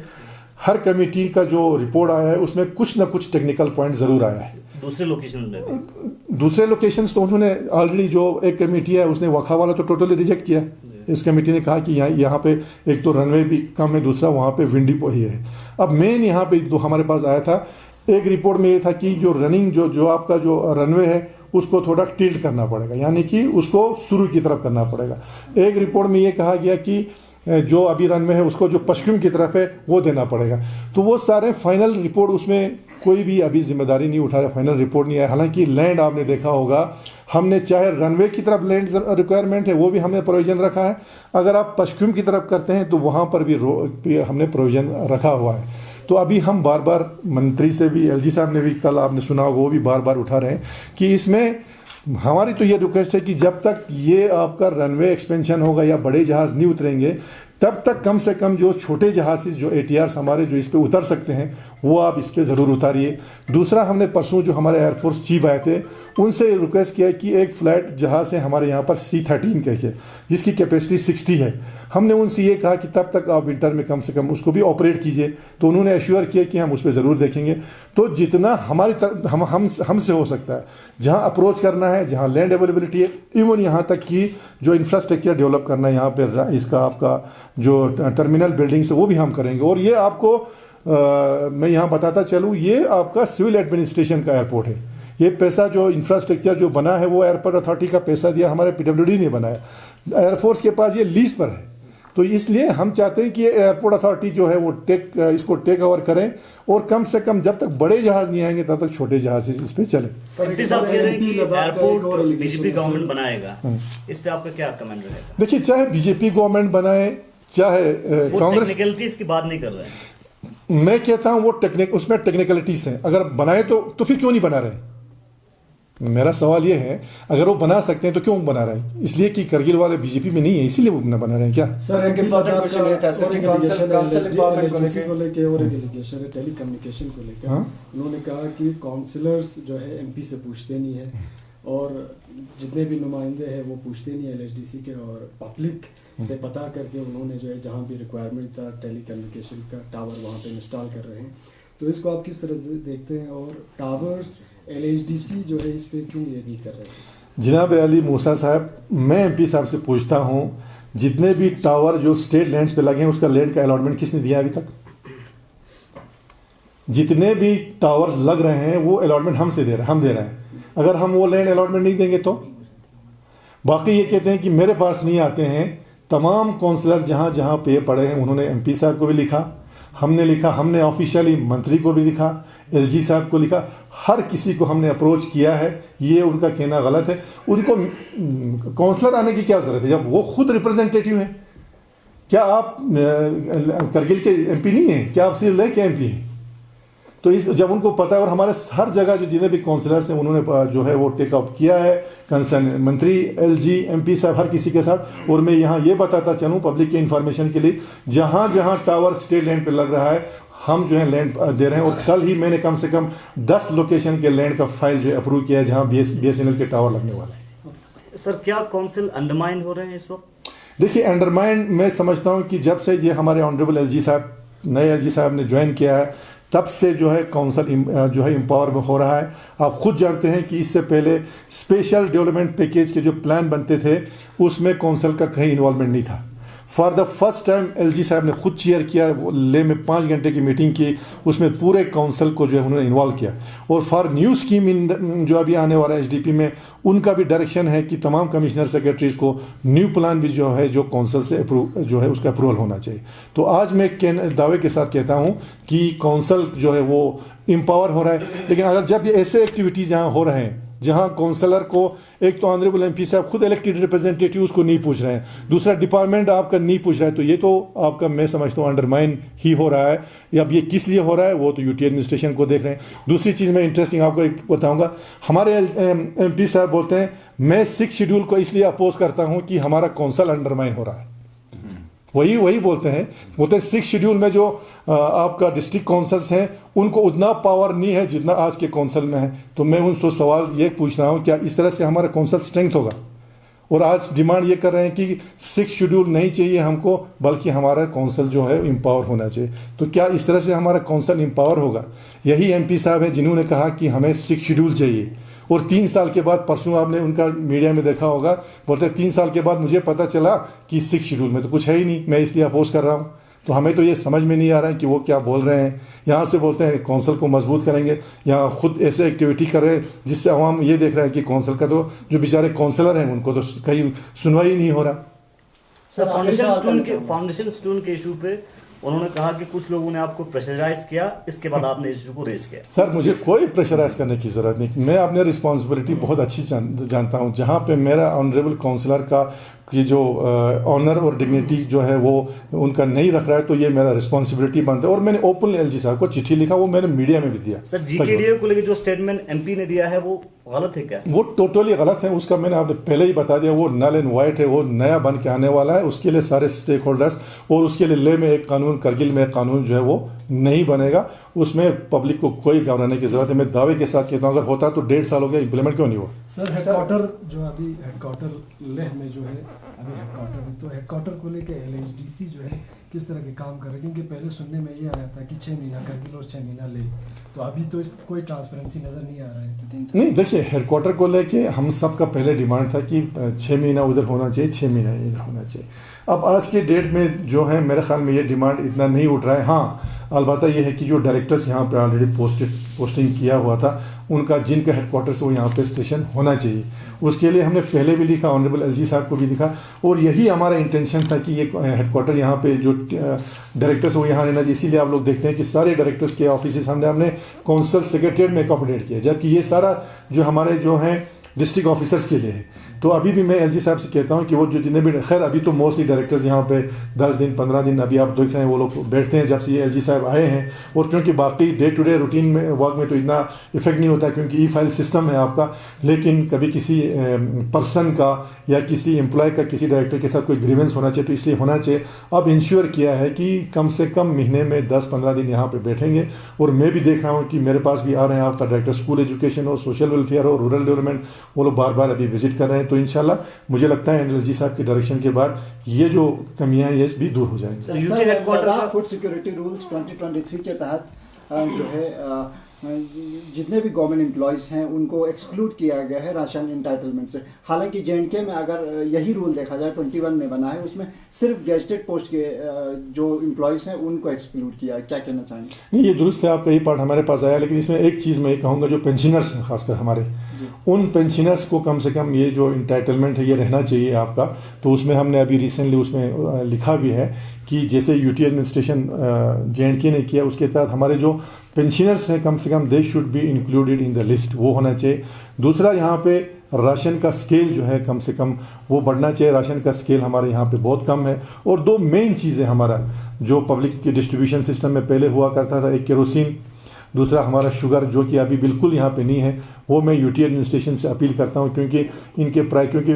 Speaker 1: हर कमेटी का जो रिपोर्ट आया है उसमें कुछ ना कुछ टेक्निकल पॉइंट ज़रूर आया है।
Speaker 4: दूसरे लोकेशंस तो उन्होंने
Speaker 1: ऑलरेडी, जो एक कमेटी है उसने वखा वाला तो टोटली रिजेक्ट किया, इस कमेटी ने कहा कि यहाँ पे एक तो रनवे भी कम है, दूसरा वहाँ पे विंडी ही है। अब मेन यहाँ पे जो हमारे पास आया था, एक रिपोर्ट में ये था कि जो रनिंग जो आपका जो रनवे है उसको थोड़ा टिल्ट करना पड़ेगा, यानी कि उसको शुरू की तरफ करना पड़ेगा। एक रिपोर्ट में ये कहा गया कि जो अभी रनवे है उसको जो पश्चिम की तरफ है वो देना पड़ेगा। तो वो सारे फाइनल रिपोर्ट, उसमें कोई भी अभी जिम्मेदारी नहीं उठा रहा, फाइनल रिपोर्ट नहीं आया। हालांकि लैंड आपने देखा होगा, हमने चाहे रनवे की तरफ लैंड रिक्वायरमेंट है वो भी हमने प्रोविजन रखा है, अगर आप पश्चिम की तरफ करते हैं तो वहाँ पर भी हमने प्रोविजन रखा हुआ है। तो अभी हम बार बार मंत्री से भी, एलजी साहब ने भी कल आपने सुना होगा, वो भी बार बार उठा रहे हैं कि इसमें हमारी तो ये रिक्वेस्ट है कि जब तक ये आपका रनवे एक्सपेंशन होगा या बड़े जहाज़ नहीं उतरेंगे तब तक कम से कम जो छोटे जहाज़ जो ATRs हमारे जो इस पे उतर सकते हैं वो आप इस पे ज़रूर उतारिए। दूसरा, हमने परसों जो हमारे एयरफोर्स चीफ आए थे उनसे रिक्वेस्ट किया कि एक फ्लैट जहाज़ है हमारे यहाँ पर C-13 कह जिसकी कैपेसिटी 60 है, हमने उनसे ये कहा कि तब तक आप विंटर में कम से कम उसको भी ऑपरेट कीजिए। तो उन्होंने एश्योर किया कि हम उस पर ज़रूर देखेंगे। तो जितना हमारी हमसे हो सकता है, जहाँ अप्रोच करना है, जहाँ लैंड अवेलेबिलिटी है, इवन यहाँ तक कि जो इंफ्रास्ट्रक्चर डेवलप करना है यहाँ पर, इसका आपका जो टर्मिनल बिल्डिंग्स है वो भी हम करेंगे। और ये आपको मैं यहाँ बताता चलूँ, ये आपका सिविल एडमिनिस्ट्रेशन का एयरपोर्ट है। ये पैसा जो इंफ्रास्ट्रक्चर जो बना है वो एयरपोर्ट अथॉरिटी का पैसा दिया, हमारे PWD ने बनाया। एयरफोर्स के पास ये लीज पर है, तो इसलिए हम चाहते हैं कि एयरपोर्ट अथॉरिटी जो है वो इसको टेक ओवर करें और कम से कम जब तक बड़े जहाज़ नहीं आएंगे तब तक छोटे जहाज़ इस पे चले।
Speaker 4: एयरपोर्ट बीजेपी गवर्नमेंट बनाएगा, इस पे आपका क्या कमेंट रहेगा?
Speaker 1: देखिए, चाहे बीजेपी गवर्नमेंट बनाए चाहे कांग्रेस,
Speaker 4: टेक्निकलिटीज की बात नहीं कर रहे हैं,
Speaker 1: मैं कहता हूँ वो उसमें टेक्निकलिटीज हैं। अगर बनाए तो फिर क्यों नहीं बना रहे? मेरा सवाल ये है, अगर वो बना सकते हैं तो क्यों बना रहे हैं? इसलिए कि करगिल वाले बीजेपी में नहीं है इसीलिए वो बना रहे हैं क्या?
Speaker 3: सर एक क्वेश्चन ये था सर कि
Speaker 2: काउंसिल
Speaker 3: को लेके और एक एलिगेशन है टेलीकम्युनिकेशन को लेकर। उन्होंने कहा कि काउंसलर्स जो है MP से पूछते नहीं है और जितने भी नुमाइंदे हैं वो पूछते नहीं है LHDC के, और पब्लिक से पता करके उन्होंने जो है जहाँ भी रिक्वायरमेंट था टेलीकम्युनिकेशन का टावर वहाँ पे इंस्टॉल कर रहे हैं। तो इसको आप किस तरह से देखते हैं, और टावर्स LHDC जो है इस पे क्यों ये नहीं कर रहे हैं?
Speaker 1: जनाब अली मूसा साहब, मैं MP साहब से पूछता हूँ, जितने भी टावर जो स्टेट लैंड्स पे लगे हैं उसका लैंड का अलॉटमेंट किसने दिया अभी तक? जितने भी टावर्स लग रहे हैं वो अलॉटमेंट हम दे रहे हैं। अगर हम वो लैंड अलॉटमेंट नहीं देंगे तो बाकी ये कहते हैं कि मेरे पास नहीं आते हैं। तमाम काउंसलर जहाँ जहाँ पे पड़े हैं उन्होंने MP साहब को भी लिखा, हमने लिखा, हमने ऑफिशियली मंत्री को भी लिखा, LG साहब को लिखा, हर किसी को हमने अप्रोच किया है। ये उनका कहना गलत है। उनको काउंसलर आने की क्या ज़रूरत है जब वो खुद रिप्रेजेंटेटिव हैं? क्या आप करगिल के MP नहीं हैं? क्या आप सिर्फ ले के MP हैं? तो जब उनको पता है, और हमारे हर जगह जो जितने भी काउंसलर्स हैं उन्होंने जो है वो टेक आउट किया है, कंसर्न मंत्री, LG, MP साहब, हर किसी के साथ। और मैं यहाँ ये बताता चलूँ पब्लिक के इन्फॉर्मेशन के लिए, जहाँ जहाँ टावर स्टेट लैंड पे लग रहा है हम जो है लैंड दे रहे हैं। और कल ही मैंने कम से कम 10 लोकेशन के लैंड का फाइल जो है अप्रूव किया है जहाँ BSNL के टावर लगने वाले हैं।
Speaker 4: सर, क्या काउंसिल अंडरमाइन हो रहे हैं इस वक्त?
Speaker 1: देखिए, अंडरमाइन मैं समझता हूँ कि जब से ये हमारे ऑनरेबल LG साहब, नए LG साहब ने ज्वाइन किया है तब से जो है काउंसिल जो है एम्पावर हो रहा है। आप खुद जानते हैं कि इससे पहले स्पेशल डेवलपमेंट पैकेज के जो प्लान बनते थे उसमें काउंसिल का कहीं इन्वॉल्वमेंट नहीं था। For the first time LG साहब ने खुद चेयर किया, ले में 5 घंटे की मीटिंग की, उसमें पूरे काउंसिल को जो है उन्होंने इन्वॉल्व किया। और फॉर न्यू स्कीम जो अभी आने वाला है SDP में, उनका भी डायरेक्शन है कि तमाम कमिश्नर सेक्रेटरीज को न्यू प्लान भी जो है जो काउंसिल से जो है उसका अप्रूवल होना चाहिए। तो आज मैं दावे के साथ कहता हूँ कि काउंसिल जो है वो एम्पावर हो रहा है। लेकिन अगर जब ये ऐसे एक्टिविटीज़ यहाँ हो रहे हैं जहाँ काउंसलर को, एक तो ऑनरेबल MP साहब खुद इलेक्टेड रिप्रेजेंटेटिव उसको नहीं पूछ रहे हैं, दूसरा डिपार्टमेंट आपका नहीं पूछ रहा है, तो ये तो आपका मैं समझता हूँ अंडरमाइन ही हो रहा है। या अब ये किस लिए हो रहा है वो तो UT एडमिनिस्ट्रेशन को देख रहे हैं। दूसरी चीज़ मैं इंटरेस्टिंग आपको एक बताऊँगा, हमारे MP साहब बोलते हैं मैं 6 शेड्यूल को इसलिए अपोज करता हूँ कि हमारा काउंसिल अंडरमाइन हो रहा है। वही बोलते हैं 6 शेड्यूल में जो आपका डिस्ट्रिक्ट काउंसिल्स हैं उनको उतना पावर नहीं है जितना आज के काउंसिल में है। तो मैं उनसे सवाल ये पूछ रहा हूँ, क्या इस तरह से हमारा काउंसिल स्ट्रेंथ होगा? और आज डिमांड ये कर रहे हैं कि 6 शेड्यूल नहीं चाहिए हमको, बल्कि हमारा काउंसिल जो है एम्पावर होना चाहिए। तो क्या इस तरह से हमारा काउंसिल एम्पावर होगा? यही MP साहब है जिन्होंने कहा कि हमें 6 शेड्यूल चाहिए, और 3 साल के बाद, परसों आपने उनका मीडिया में देखा होगा, बोलते हैं 3 साल के बाद मुझे पता चला कि 6 शेड्यूल में तो कुछ है ही नहीं, मैं इसलिए अपोज कर रहा हूँ। तो हमें तो ये समझ में नहीं आ रहा है कि वो क्या बोल रहे हैं। यहाँ से बोलते हैं कौंसल को मजबूत करेंगे, यहाँ खुद ऐसे एक्टिविटी कर रहे हैं जिससे अवाम ये देख रहे हैं कि कौंसल का तो जो बेचारे काउंसलर हैं उनको तो कहीं सुनवाई नहीं हो रहा।
Speaker 3: सर
Speaker 4: फाउंडेशन स्टोन के इशू पे उन्होंने कहा कि कुछ लोगों ने आपको प्रेशराइज किया, इसके बाद आपने इशू को रेज किया।
Speaker 1: सर मुझे कोई प्रेशराइज करने की ज़रूरत नहीं, मैं अपनी रिस्पॉन्सिबिलिटी बहुत अच्छी जानता हूँ। जहाँ पे मेरा ऑनरेबल काउंसलर का कि जो ऑनर और डिग्निटी जो है वो उनका नहीं रख रहा है, तो ये मेरा रिस्पॉन्सिबिलिटी बनता है। और मैंने ओपनली एलजी साहब को चिट्ठी लिखा, वो मैंने मीडिया में भी दिया।
Speaker 4: सर जीकेडीए को लेकर जो स्टेटमेंट एमपी ने दिया है वो गलत है क्या?
Speaker 1: वो टोटली गलत है, उसका मैंने आपने पहले ही बता दिया। वो नल एंड वाइट है, वो नया बन के आने वाला है। उसके लिए सारे स्टेक होल्डर्स, और उसके लिए लेह में एक कानून, करगिल में एक कानून जो है वो नहीं बनेगा। उसमें पब्लिक को कोई घबराने की जरूरत है। मैं दावे के साथ कहता हूँ अगर होता तो 1.5 साल हो गया, इंप्लीमेंट क्यों नहीं हुआ?
Speaker 5: सर हेडक्वार्टर जो अभी हेडक्वार्टर लेह में जो है अभी हेडक्वार्टर में, तो हेडक्वार्टर को लेकर एलएचडीसी जो है किस तरह के काम कर रहे हैं? क्योंकि पहले सुनने में ये आया था कि 6 महीना करगिल और 6 महीना ले, तो अभी तो इस कोई ट्रांसपेरेंसी नज़र नहीं आ रहा है।
Speaker 1: नहीं, देखिए हेडक्वार्टर को लेके हम सबका पहले डिमांड था कि 6 महीना उधर होना चाहिए, 6 महीना इधर होना चाहिए। अब आज के डेट में जो है मेरे ख्याल में ये डिमांड इतना नहीं उठ रहा है। हाँ, अलबत्ता ये है कि जो डायरेक्टर्स यहाँ पे ऑलरेडी पोस्टिंग किया हुआ था, उनका जिनका हेडक्वार्टर से वो यहाँ पे स्टेशन होना चाहिए। उसके लिए हमने पहले भी लिखा, ऑनरेबल एलजी साहब को भी लिखा, और यही हमारा इंटेंशन था कि ये हेडक्वार्टर यहाँ पे जो डायरेक्टर्स वो यहाँ रहना चाहिए। इसीलिए आप लोग देखते हैं कि सारे डायरेक्टर्स के ऑफिस हमने अपने काउंसिल सेक्रेटरीट में अकोमोडेट किया, जबकि ये सारा जो हमारे जो हैं डिस्ट्रिक्ट ऑफिसर्स के लिए है। तो अभी भी मैं एलजी साहब से कहता हूँ कि वो जो जितने भी, खैर अभी तो मोस्टली डायरेक्टर्स यहाँ पे 10 दिन 15 दिन अभी आप देख रहे हैं वो लोग बैठते हैं जब से ये एलजी साहब आए हैं। और क्योंकि बाकी डे टू डे रूटीन में वर्क में तो इतना इफेक्ट नहीं होता क्योंकि ई फाइल सिस्टम है आपका, लेकिन कभी किसी पर्सन का या किसी एम्प्लॉय का किसी डायरेक्टर के साथ कोई ग्रीवेंस होना चाहिए, तो इसलिए होना चाहिए। अब इंश्योर किया है कि कम से कम महीने में 10-15 दिन यहाँ पर बैठेंगे। और मैं भी देख रहा हूँ कि मेरे पास भी आ रहे हैं आपका डायरेक्टर स्कूल एजुकेशन हो, सोशल वेलफेयर हो, रूरल डेवलपमेंट, वो लोग बार बार अभी विजिट कर रहे हैं। तो इंशाल्लाह मुझे लगता है एलजी साहब के डायरेक्शन के बाद ये जो कमियां हैं ये भी दूर हो जाएंगी।
Speaker 3: सर फूड सिक्योरिटी रूल्स 2023 के तहत जो है जितने भी गवर्नमेंट एम्प्लॉयज़ हैं उनको एक्सक्लूड किया गया है राशन इंटाइटलमेंट से। हालांकि जेएंडके में अगर यही रूल देखा जाए 21 में बना है, उसमें सिर्फ गेजेटेड पोस्ट के जो एम्प्लॉयज़ हैं उनको एक्सक्लूड किया है। क्या कहना चाहेंगे?
Speaker 1: नहीं, ये दुरुस्त है, आपका ये पार्ट हमारे पास आया, लेकिन इसमें एक चीज़ मैं कहूँगा, जो पेंशनर्स हैं खासकर हमारे, उन पेंशनर्स को कम से कम ये जो इंटाइटलमेंट है ये रहना चाहिए आपका। तो उसमें हमने अभी रिसेंटली उसमें लिखा भी है कि जैसे यूटी एडमिनिस्ट्रेशन जेएंडके ने किया, उसके तहत हमारे जो पेंशनर्स हैं कम से कम they should be included in the list, वो होना चाहिए। दूसरा, यहाँ पे राशन का स्केल जो है कम से कम वो बढ़ना चाहिए। राशन का स्केल हमारे यहाँ पे बहुत कम है। और 2 मेन चीज़ें हमारा जो पब्लिक के डिस्ट्रीब्यूशन सिस्टम में पहले हुआ करता था, एक केरोसिन, दूसरा हमारा शुगर, जो कि अभी बिल्कुल यहाँ पे नहीं है। वो मैं यूटी एडमिनिस्ट्रेशन से अपील करता हूँ क्योंकि इनके प्राइस, क्योंकि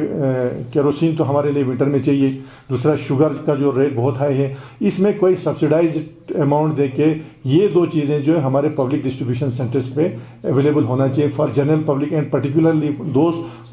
Speaker 1: केरोसिन तो हमारे लिए विंटर में चाहिए, दूसरा शुगर का जो रेट बहुत हाई है, इसमें कोई सब्सिडाइज अमाउंट दे के ये 2 चीज़ें जो है हमारे पब्लिक डिस्ट्रीब्यूशन सेंटर्स पे अवेलेबल होना चाहिए for general public and particularly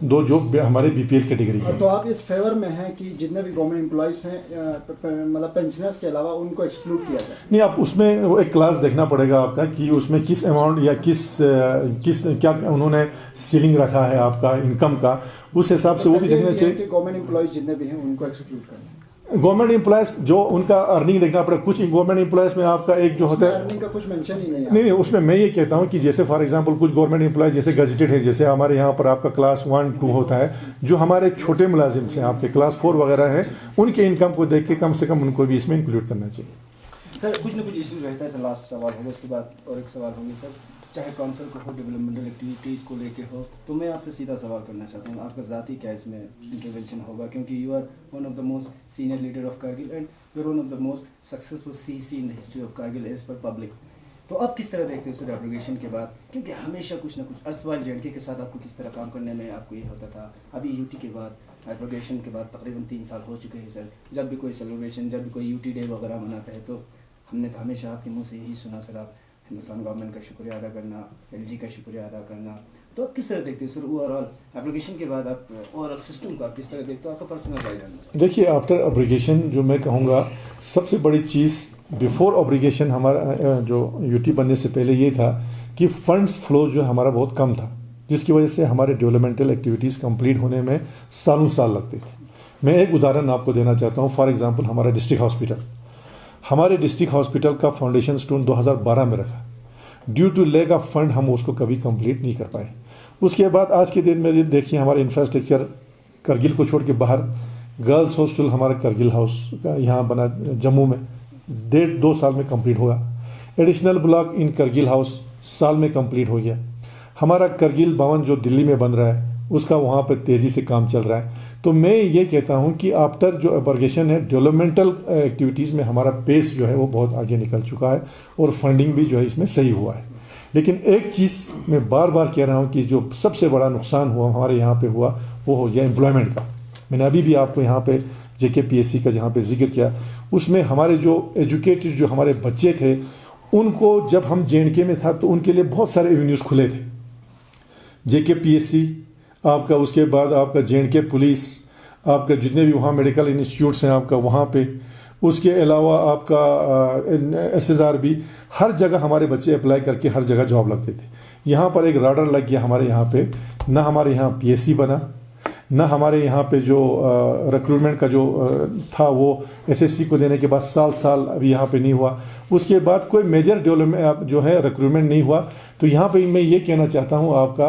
Speaker 1: दो जो हमारे बीपीएल कैटेगरी है।
Speaker 3: तो आप इस फेवर में हैं कि जितने भी गवर्नमेंट एम्प्लॉयज़ हैं मतलब पेंशनर्स के अलावा उनको एक्सक्लूड किया जाए?
Speaker 1: नहीं, आप उसमें वो एक क्लास देखना पड़ेगा आपका कि उसमें किस अमाउंट या किस क्या उन्होंने सीलिंग रखा है आपका इनकम का, उस हिसाब से वो भी देखना चाहिए।
Speaker 3: गवर्नमेंट एम्प्लॉयज़ जितने भी हैं उनको एक्सक्लूड करना।
Speaker 1: गवर्नमेंट एम्प्लॉयज़ जो उनका अर्निंग देखना पड़ेगा। कुछ गवर्नमेंट एम्प्लॉयज़ में आपका एक जो होता है,
Speaker 3: अर्निंग का कुछ मेंशन ही नहीं है।
Speaker 1: नहीं, उसमें मैं ये कहता हूँ कि जैसे फॉर एग्जांपल कुछ गवर्नमेंट एम्प्लॉय जैसे गजेटेड है, जैसे हमारे यहाँ पर आपका क्लास 1, 2 होता है, जो हमारे छोटे मुलाजिम से आपके क्लास 4 वगैरह है, उनके इनकम को देख के कम से कम उनको भी इसमें इंक्लूड करना चाहिए।
Speaker 2: सर कुछ ना कुछ इशू रहता है सर। लास्ट सवाल होगा, उसके बाद और एक सवाल होगी सर, चाहे काउंसिल को हो, डेवलपमेंटल एक्टिविटीज़ को लेके हो, तो मैं आपसे सीधा सवाल करना चाहता हूँ, आपका ज़ाती क्या इसमें इंटरवेंशन होगा? क्योंकि you are one of the most senior leader of Kargil and you are one of the most successful CC in the history of Kargil as per public. तो आप किस तरह देखते हो सर एब्रोगेशन के बाद? क्योंकि हमेशा कुछ ना कुछ अर्सवाल जेएंडके के साथ आपको किस तरह काम करने में आपको ये होता था, अभी यूटी के बाद एब्रोगेशन के बाद तकरीबन 3 साल हो चुके हैं सर। जब भी कोई सेलिब्रेशन, जब भी कोई यूटी डे वगैरह मनाता है, तो हमने तो हमेशा आपके मुंह से यही सुना सर, आप हिंदुस्तान गवर्नमेंट का शुक्रिया अदा करना, एलजी का शुक्रिया अदा करना। तो आप किस तरह देखते हो सर ओवरऑल एप्लीकेशन के बाद, आप ओवरऑल सिस्टम को आप किस तरह देखते हो? आपका पर्सनल गाइडेंस।
Speaker 1: देखिए, आफ्टर एब्रीगेशन जो मैं कहूँगा सबसे बड़ी चीज़ बिफोर एब्रीगेशन हमारा जो यूटी बनने से पहले ये था कि फंड्स फ्लो जो हमारा बहुत कम था। जिसकी वजह से हमारे डेवलपमेंटल एक्टिविटीज़ कंप्लीट होने में सालों साल लगते थे। मैं एक उदाहरण आपको देना चाहता हूँ। फॉर एग्जांपल हमारा डिस्ट्रिक्ट हॉस्पिटल का फाउंडेशन स्टोन 2012 में रखा। Due to lack of fund हम उसको कभी कंप्लीट नहीं कर पाए। उसके बाद आज के दिन में देखिए हमारा इंफ्रास्ट्रक्चर करगिल को छोड़ के बाहर गर्ल्स हॉस्टल हमारा करगिल हाउस का यहाँ बना जम्मू में 1.5-2 साल में कंप्लीट होगा। Additional block in Kargil house साल में कंप्लीट हो गया। हमारा करगिल भवन जो दिल्ली में बन रहा है उसका वहाँ पर तेज़ी से काम चल रहा है। तो मैं ये कहता हूँ कि आफ्टर जो एबर्गेशन है डेवलपमेंटल एक्टिविटीज़ में हमारा पेस जो है वो बहुत आगे निकल चुका है और फंडिंग भी जो है इसमें सही हुआ है। लेकिन एक चीज़ मैं बार बार कह रहा हूँ कि जो सबसे बड़ा नुकसान हुआ हमारे यहाँ पे हुआ वो हो गया एम्प्लॉयमेंट का। मैंने अभी भी आपको यहाँ पे JKPSC का जहाँ पे जिक्र किया, उसमें हमारे जो एजुकेटेड जो हमारे बच्चे थे उनको जब हम JNK में था तो उनके लिए बहुत सारे एवेन्यूज़ खुले थे। JKPSC आपका, उसके बाद आपका JNK पुलिस, आपका जितने भी वहाँ मेडिकल इंस्टीट्यूट्स हैं आपका वहाँ पे, उसके अलावा आपका SSRB, हर जगह हमारे बच्चे अप्लाई करके हर जगह जॉब लगते थे। यहाँ पर एक राडर लग गया हमारे यहाँ पे, ना हमारे यहाँ PSC बना, ना हमारे यहाँ पे जो रिक्रूटमेंट का जो था वो SSC को देने के बाद साल अभी यहाँ पे नहीं हुआ। उसके बाद कोई मेजर डेवलपमेंट जो है रिक्रूटमेंट नहीं हुआ। तो यहाँ पे मैं ये कहना चाहता हूँ आपका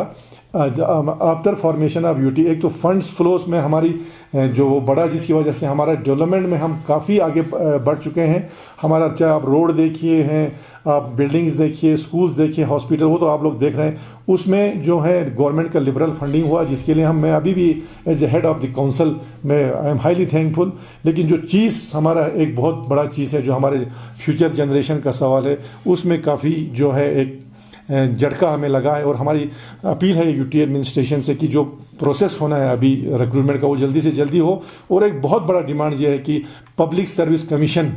Speaker 1: आफ्टर फॉर्मेशन ऑफ UT, एक तो फंड्स फ्लोस में हमारी जो बड़ा, जिसकी वजह से हमारा डेवलपमेंट में हम काफ़ी आगे बढ़ चुके हैं। हमारा चाहे आप रोड देखिए हैं, आप बिल्डिंग्स देखिए, स्कूल्स देखिए, हॉस्पिटल, वो तो आप लोग देख रहे हैं। उसमें जो है गवर्नमेंट का लिबरल फंडिंग हुआ, जिसके लिए मैं अभी भी as a head of the council में आई एम हाईली थैंकफुल। लेकिन जो चीज़ हमारा एक बहुत बड़ा चीज़ है जो हमारे फ्यूचर जनरेशन का सवाल है, उसमें काफ़ी जो है एक झटका हमें लगा है। और हमारी अपील है UT एडमिनिस्ट्रेशन से कि जो प्रोसेस होना है अभी रिक्रूटमेंट का वो जल्दी से जल्दी हो। और एक बहुत बड़ा डिमांड ये है कि पब्लिक सर्विस कमीशन,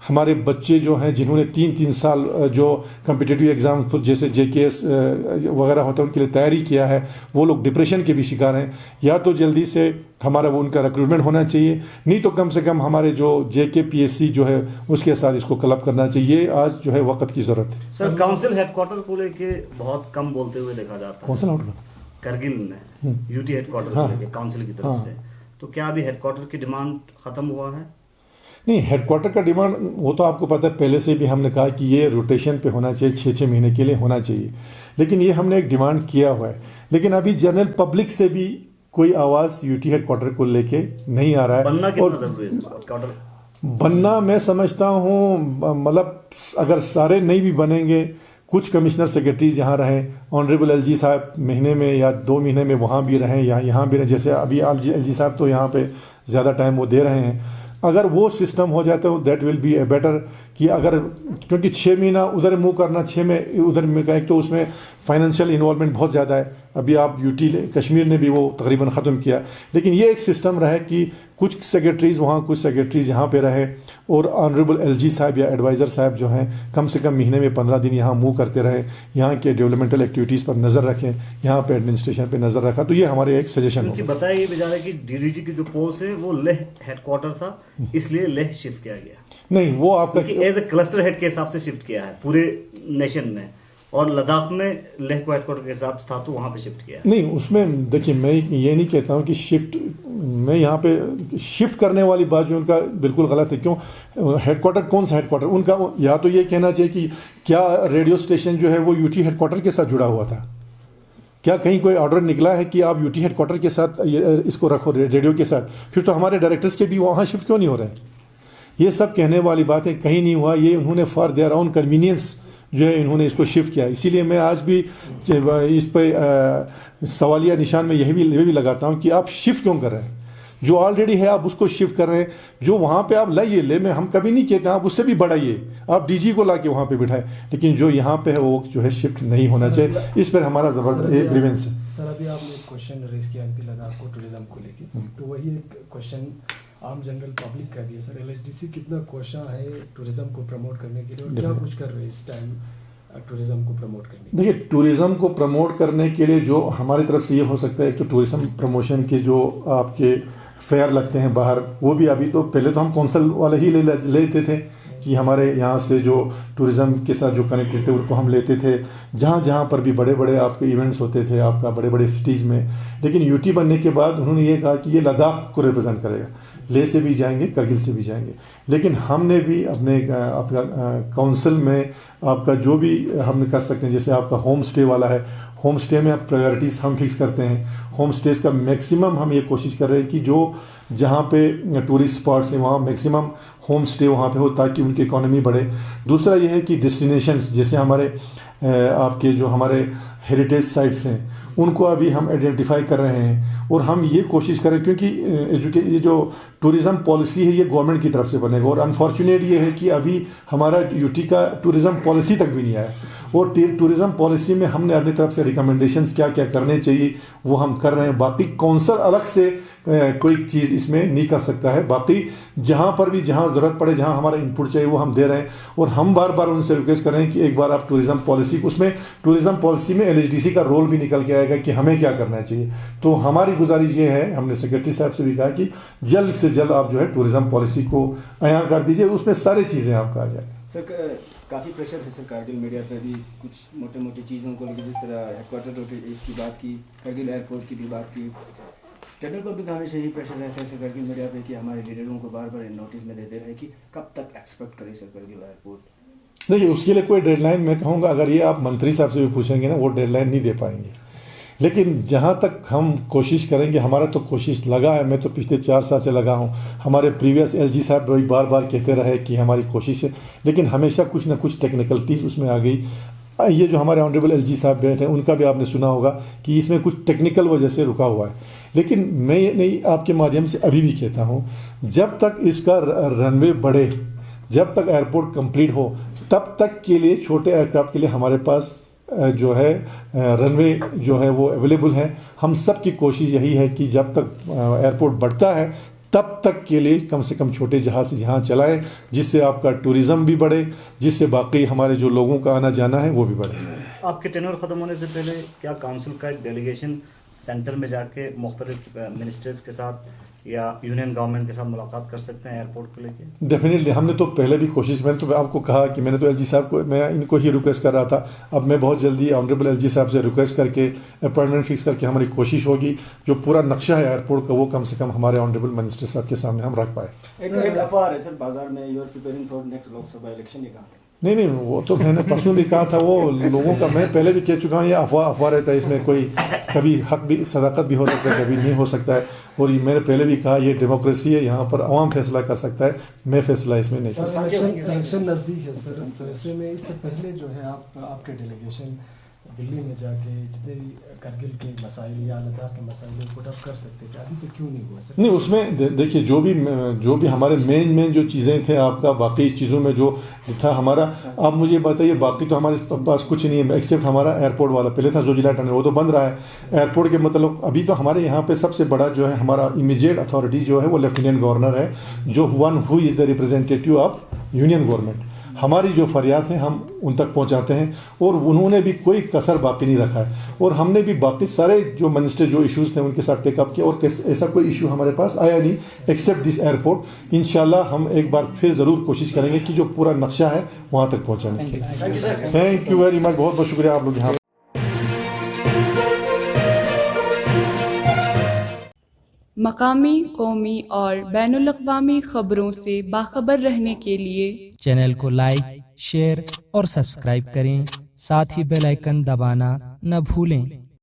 Speaker 1: हमारे बच्चे जो हैं जिन्होंने 3-3 साल जो कम्पिटिटिव एग्ज़ाम जैसे JKS वगैरह होता है उनके लिए तैयारी किया है, वो लोग डिप्रेशन के भी शिकार हैं। या तो जल्दी से हमारा वो उनका रिक्रूटमेंट होना चाहिए, नहीं तो कम से कम हमारे जो JKPSC जो है उसके साथ इसको क्लब करना चाहिए। आज जो है वक्त की ज़रूरत है।
Speaker 4: सर, काउंसिल हेडक्वार्टर को लेके बहुत कम बोलते हुए देखा जाता है।
Speaker 1: कौन सा आउटलुक?
Speaker 4: करगिल में UT हेडक्वार्टर को लेके काउंसिल की तरफ से, तो क्या अभी हेडक्वार्टर की डिमांड खत्म हुआ है?
Speaker 1: नहीं, हेडक्वार्टर का डिमांड वो तो आपको पता है, पहले से भी हमने कहा कि ये रोटेशन पे होना चाहिए, 6-6 महीने के लिए होना चाहिए। लेकिन ये हमने एक डिमांड किया हुआ है। लेकिन अभी जनरल पब्लिक से भी कोई आवाज़ UT हेडक्वार्टर को लेके नहीं आ रहा है।
Speaker 4: बनना कितना जरूरी है हेडक्वार्टर?
Speaker 1: बनना मैं समझता हूँ, मतलब अगर सारे नहीं भी बनेंगे, कुछ कमिश्नर सेक्रेटरीज यहाँ रहें, ऑनरेबल LG साहब महीने में या 2 महीने में वहाँ भी रहें या यहाँ भी रहें। जैसे अभी LG साहब तो यहाँ पे ज़्यादा टाइम वो दे रहे हैं। अगर वो सिस्टम हो जाए तो that will be a better कि अगर, क्योंकि 6 महीना उधर मुँह करना, 6 में उधर में का, एक तो उसमें फाइनेंशियल इन्वॉल्वमेंट बहुत ज़्यादा है। अभी आप UT कश्मीर ने भी वो तकरीबन ख़त्म किया। लेकिन ये एक सिस्टम रहे कि कुछ सेक्रेटरीज़ वहाँ, कुछ सेक्रेटरीज़ यहाँ पे रहे, और ऑनरेबल LG साहब या एडवाइज़र साहब जो हैं कम से कम महीने में 15 दिन यहाँ मूव करते रहे, यहाँ के डेवलपमेंटल एक्टिविटीज़ पर नज़र रखें, यहाँ पे एडमिनिस्ट्रेशन पे नज़र रखा। तो ये हमारे एक सजेशन
Speaker 4: क्योंकि बताया ये भी जा रहा है कि DDG की जो पोस्ट है वो लेह हेडक्वार्टर था, इसलिए लेह शिफ्ट किया गया।
Speaker 1: नहीं, वो आपका
Speaker 4: एज ए क्लस्टर हेड के हिसाब से शिफ्ट किया है पूरे नेशन में, और लद्दाख में लेह को हेडक्वार्टर के हिसाब से था तो वहाँ पे शिफ्ट किया।
Speaker 1: नहीं, उसमें देखिए मैं ये नहीं कहता हूँ कि शिफ्ट, मैं यहाँ पे शिफ्ट करने वाली बात जो उनका बिल्कुल गलत है। क्यों? हेडक्वार्टर, कौन सा हेडक्वार्टर उनका? या तो ये कहना चाहिए कि क्या रेडियो स्टेशन जो है वो UT हेडक्वार्टर के साथ जुड़ा हुआ था? क्या कहीं कोई ऑर्डर निकला है कि आप UT हेडक्वार्टर के साथ इसको रखो रेडियो के साथ? फिर तो हमारे डायरेक्टर्स के भी वहाँ शिफ्ट क्यों नहीं हो रहे हैं? ये सब कहने वाली बात है, कहीं नहीं हुआ। ये उन्होंने फॉर देयर ओन कन्वीनियंस जो है इन्होंने इसको शिफ्ट किया। इसीलिए मैं आज भी इस पर सवालिया निशान में ये भी लगाता हूँ कि आप शिफ्ट क्यों कर रहे हैं? जो ऑलरेडी है आप उसको शिफ्ट कर रहे हैं। जो वहाँ पे आप लाइए, मैं हम कभी नहीं कहते आप उससे भी बढ़ाइए, आप DG को ला के वहाँ पे बिठाएं। लेकिन जो यहाँ पे है वो जो है शिफ्ट नहीं होना चाहिए। इस पर हमारा ज़बरदस्त ग्रीवेंस है।
Speaker 5: सर, अभी आपने एक क्वेश्चन रेज किया MP लद्दाख को टूरिज्म को लेके, तो वही एक क्वेश्चन आम जनरल पब्लिक का दिया सर, LHDC कितना कोशा है टूरिज्म को प्रमोट करने के लिए, और क्या कुछ कर रहे हैं इस टाइम टूरिज्म को प्रमोट करने के लिए?
Speaker 1: देखिए, टूरिज्म को प्रमोट करने के लिए जो हमारी तरफ से ये हो सकता है, एक तो टूरिज्म प्रमोशन के जो आपके फेयर लगते हैं बाहर, वो भी अभी तो, पहले तो हम कौंसल वाले ही लेते थे कि हमारे यहाँ से जो टूरिज़्म के साथ जो कनेक्टेड थे उनको हम लेते थे जहाँ जहाँ पर भी बड़े बड़े आपके इवेंट्स होते थे आपका बड़े बड़े सिटीज़ में। लेकिन यूटी बनने के बाद उन्होंने ये कहा कि ये लद्दाख को रिप्रेजेंट करेगा, लेह से भी जाएंगे, करगिल से भी जाएंगे। लेकिन हमने भी अपने आपका काउंसिल में आपका जो भी हम कर सकते हैं, जैसे आपका होम स्टे वाला है, होम स्टे में प्रायोरिटीज़ हम फिक्स करते हैं। होम स्टेज का मैक्सिमम हम ये कोशिश कर रहे हैं कि जो जहाँ पे टूरिस्ट स्पॉट्स हैं वहाँ मैक्सिमम होम स्टे वहाँ पे हो ताकि उनकी इकोनॉमी बढ़े। दूसरा ये है कि डेस्टिनेशंस जैसे हमारे आपके जो हमारे हेरिटेज साइट्स हैं उनको अभी हम आइडेंटिफाई कर रहे हैं और हम ये कोशिश करें, क्योंकि ये जो टूरिज़्म पॉलिसी है ये गवर्नमेंट की तरफ से बनेगा और अनफॉर्चुनेट ये है कि अभी हमारा यूटी का टूरिज़्म पॉलिसी तक भी नहीं आया और टूरिज़्म पॉलिसी में हमने अपनी तरफ से रिकमेंडेशंस क्या क्या करने चाहिए वो हम कर रहे हैं। बाकी कौंसल अलग से कोई चीज़ इसमें नहीं कर सकता है। बाकी जहाँ पर भी जहाँ ज़रूरत पड़े, जहाँ हमारा इनपुट चाहिए वो हम दे रहे हैं और हम बार बार उनसे रिक्वेस्ट कर रहे हैं कि एक बार आप टूरिज़्म पॉलिसी, उसमें टूरिज़्म पॉलिसी में एलएचडीसी का रोल भी निकल के आएगा कि हमें क्या करना चाहिए। तो हमारी गुजारिश ये है, हमने सेक्रेटरी साहब से भी कहा कि जल्द से जल्द आप जो है टूरिज़्म पॉलिसी को अया कर दीजिए, उसमें सारी चीज़ें आपका आ जाए।
Speaker 2: सर काफ़ी प्रेशर है सर कारगिल मीडिया पर भी, कुछ मोटे मोटे चीज़ों को लेकर, जिस तरह हेडक्वार्टर रोड इसकी बात की, करगिल एयरपोर्ट की भी बात की। जनरल पब्लिक हमेशा यही प्रेशर रहता है सर करगिल मीडिया पे कि हमारे लीडरों को बार बार नोटिस में देते रहे कि कब तक एक्सपेक्ट करें सर करगिल एयरपोर्ट।
Speaker 1: देखिए उसके लिए कोई डेडलाइन मैं कहूँगा, अगर ये आप मंत्री साहब से भी पूछेंगे ना वो डेडलाइन नहीं दे पाएंगे। लेकिन जहाँ तक हम कोशिश करेंगे, हमारा तो कोशिश लगा है, मैं तो पिछले 4 साल से लगा हूँ। हमारे प्रीवियस एलजी साहब भी बार बार कहते रहे कि हमारी कोशिश है, लेकिन हमेशा कुछ ना कुछ टेक्निकलिटीज़ उसमें आ गई। ये जो हमारे ऑनरेबल एलजी साहब बैठे हैं उनका भी आपने सुना होगा कि इसमें कुछ टेक्निकल वजह से रुका हुआ है। लेकिन मैं ये नहीं आपके माध्यम से अभी भी कहता हूँ, जब तक इसका रनवे बढ़े, जब तक एयरपोर्ट कंप्लीट हो, तब तक के लिए छोटे एयरक्राफ्ट के लिए हमारे पास जो है रनवे जो है वो अवेलेबल है। हम सब की कोशिश यही है कि जब तक एयरपोर्ट बढ़ता है तब तक के लिए कम से कम छोटे जहाज़ यहाँ चलाएं, जिससे आपका टूरिज़्म भी बढ़े, जिससे बाकी हमारे जो लोगों का आना जाना है वो भी बढ़े।
Speaker 4: आपके टेन्योर ख़त्म होने से पहले क्या काउंसिल का एक डेलीगेशन सेंटर में जाके मुख्तलिफ मिनिस्टर्स के साथ या यूनियन गवर्नमेंट के साथ मुलाकात कर सकते हैं एयरपोर्ट को लेके?
Speaker 1: डेफिनेटली हमने तो पहले भी कोशिश, मैंने तो आपको कहा कि मैंने तो एलजी साहब को, मैं इनको ही रिक्वेस्ट कर रहा था। अब मैं बहुत जल्दी ऑनरेबल एलजी साहब से रिक्वेस्ट करके अपॉइंटमेंट फिक्स करके हमारी कोशिश होगी जो पूरा नक्शा है एयरपोर्ट का वो कम से कम हमारे ऑनरेबल मिनिस्टर साहब के सामने हम रख पाए।
Speaker 2: एक अफवाह है सर बाजार में, you are preparing for next Lok Sabha election, ये कहा था?
Speaker 1: नहीं, वो तो मैंने परसों भी कहा था, वो लोगों का, मैं पहले भी कह चुका हूँ, ये अफवाह रहता है, इसमें कोई कभी हक भी, सदाकत भी हो सकता है, कभी नहीं हो सकता है। और ये मैंने पहले भी कहा, ये डेमोक्रेसी है, यहाँ पर अवाम फैसला कर सकता है, मैं फैसला इसमें नहीं कर सकता।
Speaker 5: इलेक्शन नज़दीक है सर, तो ऐसे में इससे पहले जो है आपके डेलीगेशन दिल्ली में जाके जितने भी करगिल के मसाइल या लद्दाख के मसाइल पुट अप कर सकते थे, अभी तो क्यों नहीं हुआ सर?
Speaker 1: नहीं, उसमें देखिए जो भी हमारे मेन जो चीज़ें थे आपका, बाकी चीज़ों में जो था हमारा, आप मुझे बताइए, बाकी तो हमारे पास कुछ नहीं है एक्सेप्ट हमारा एयरपोर्ट वाला। पहले था जोजिला टनल, वो तो बंद रहा है। एयरपोर्ट के मतलब अभी तो हमारे यहाँ पे सबसे बड़ा जो है हमारा इमीडिएट अथॉरिटी जो है वो लेफ्टिनेंट गवर्नर है, जो who is the representative of union government. हमारी जो फरियाद है हम उन तक पहुंचाते हैं और उन्होंने भी कोई कसर बाकी नहीं रखा है और हमने भी बाकी सारे जो मिनिस्टर जो इश्यूज़ थे उनके साथ टेकअप किया और ऐसा कोई इशू हमारे पास आया नहीं एक्सेप्ट दिस एयरपोर्ट। इंशाल्लाह हम एक बार फिर ज़रूर कोशिश करेंगे कि जो पूरा नक्शा है वहाँ तक पहुँचाने की। थैंक यू वेरी मच, बहुत बहुत शुक्रिया आप लोग यहाँ।
Speaker 6: मकामी, कौमी और बैनुल-अक़वामी ख़बरों से बाखबर रहने के लिए
Speaker 7: चैनल को लाइक, शेयर और सब्सक्राइब करें। साथ ही बेल आइकन दबाना न भूलें।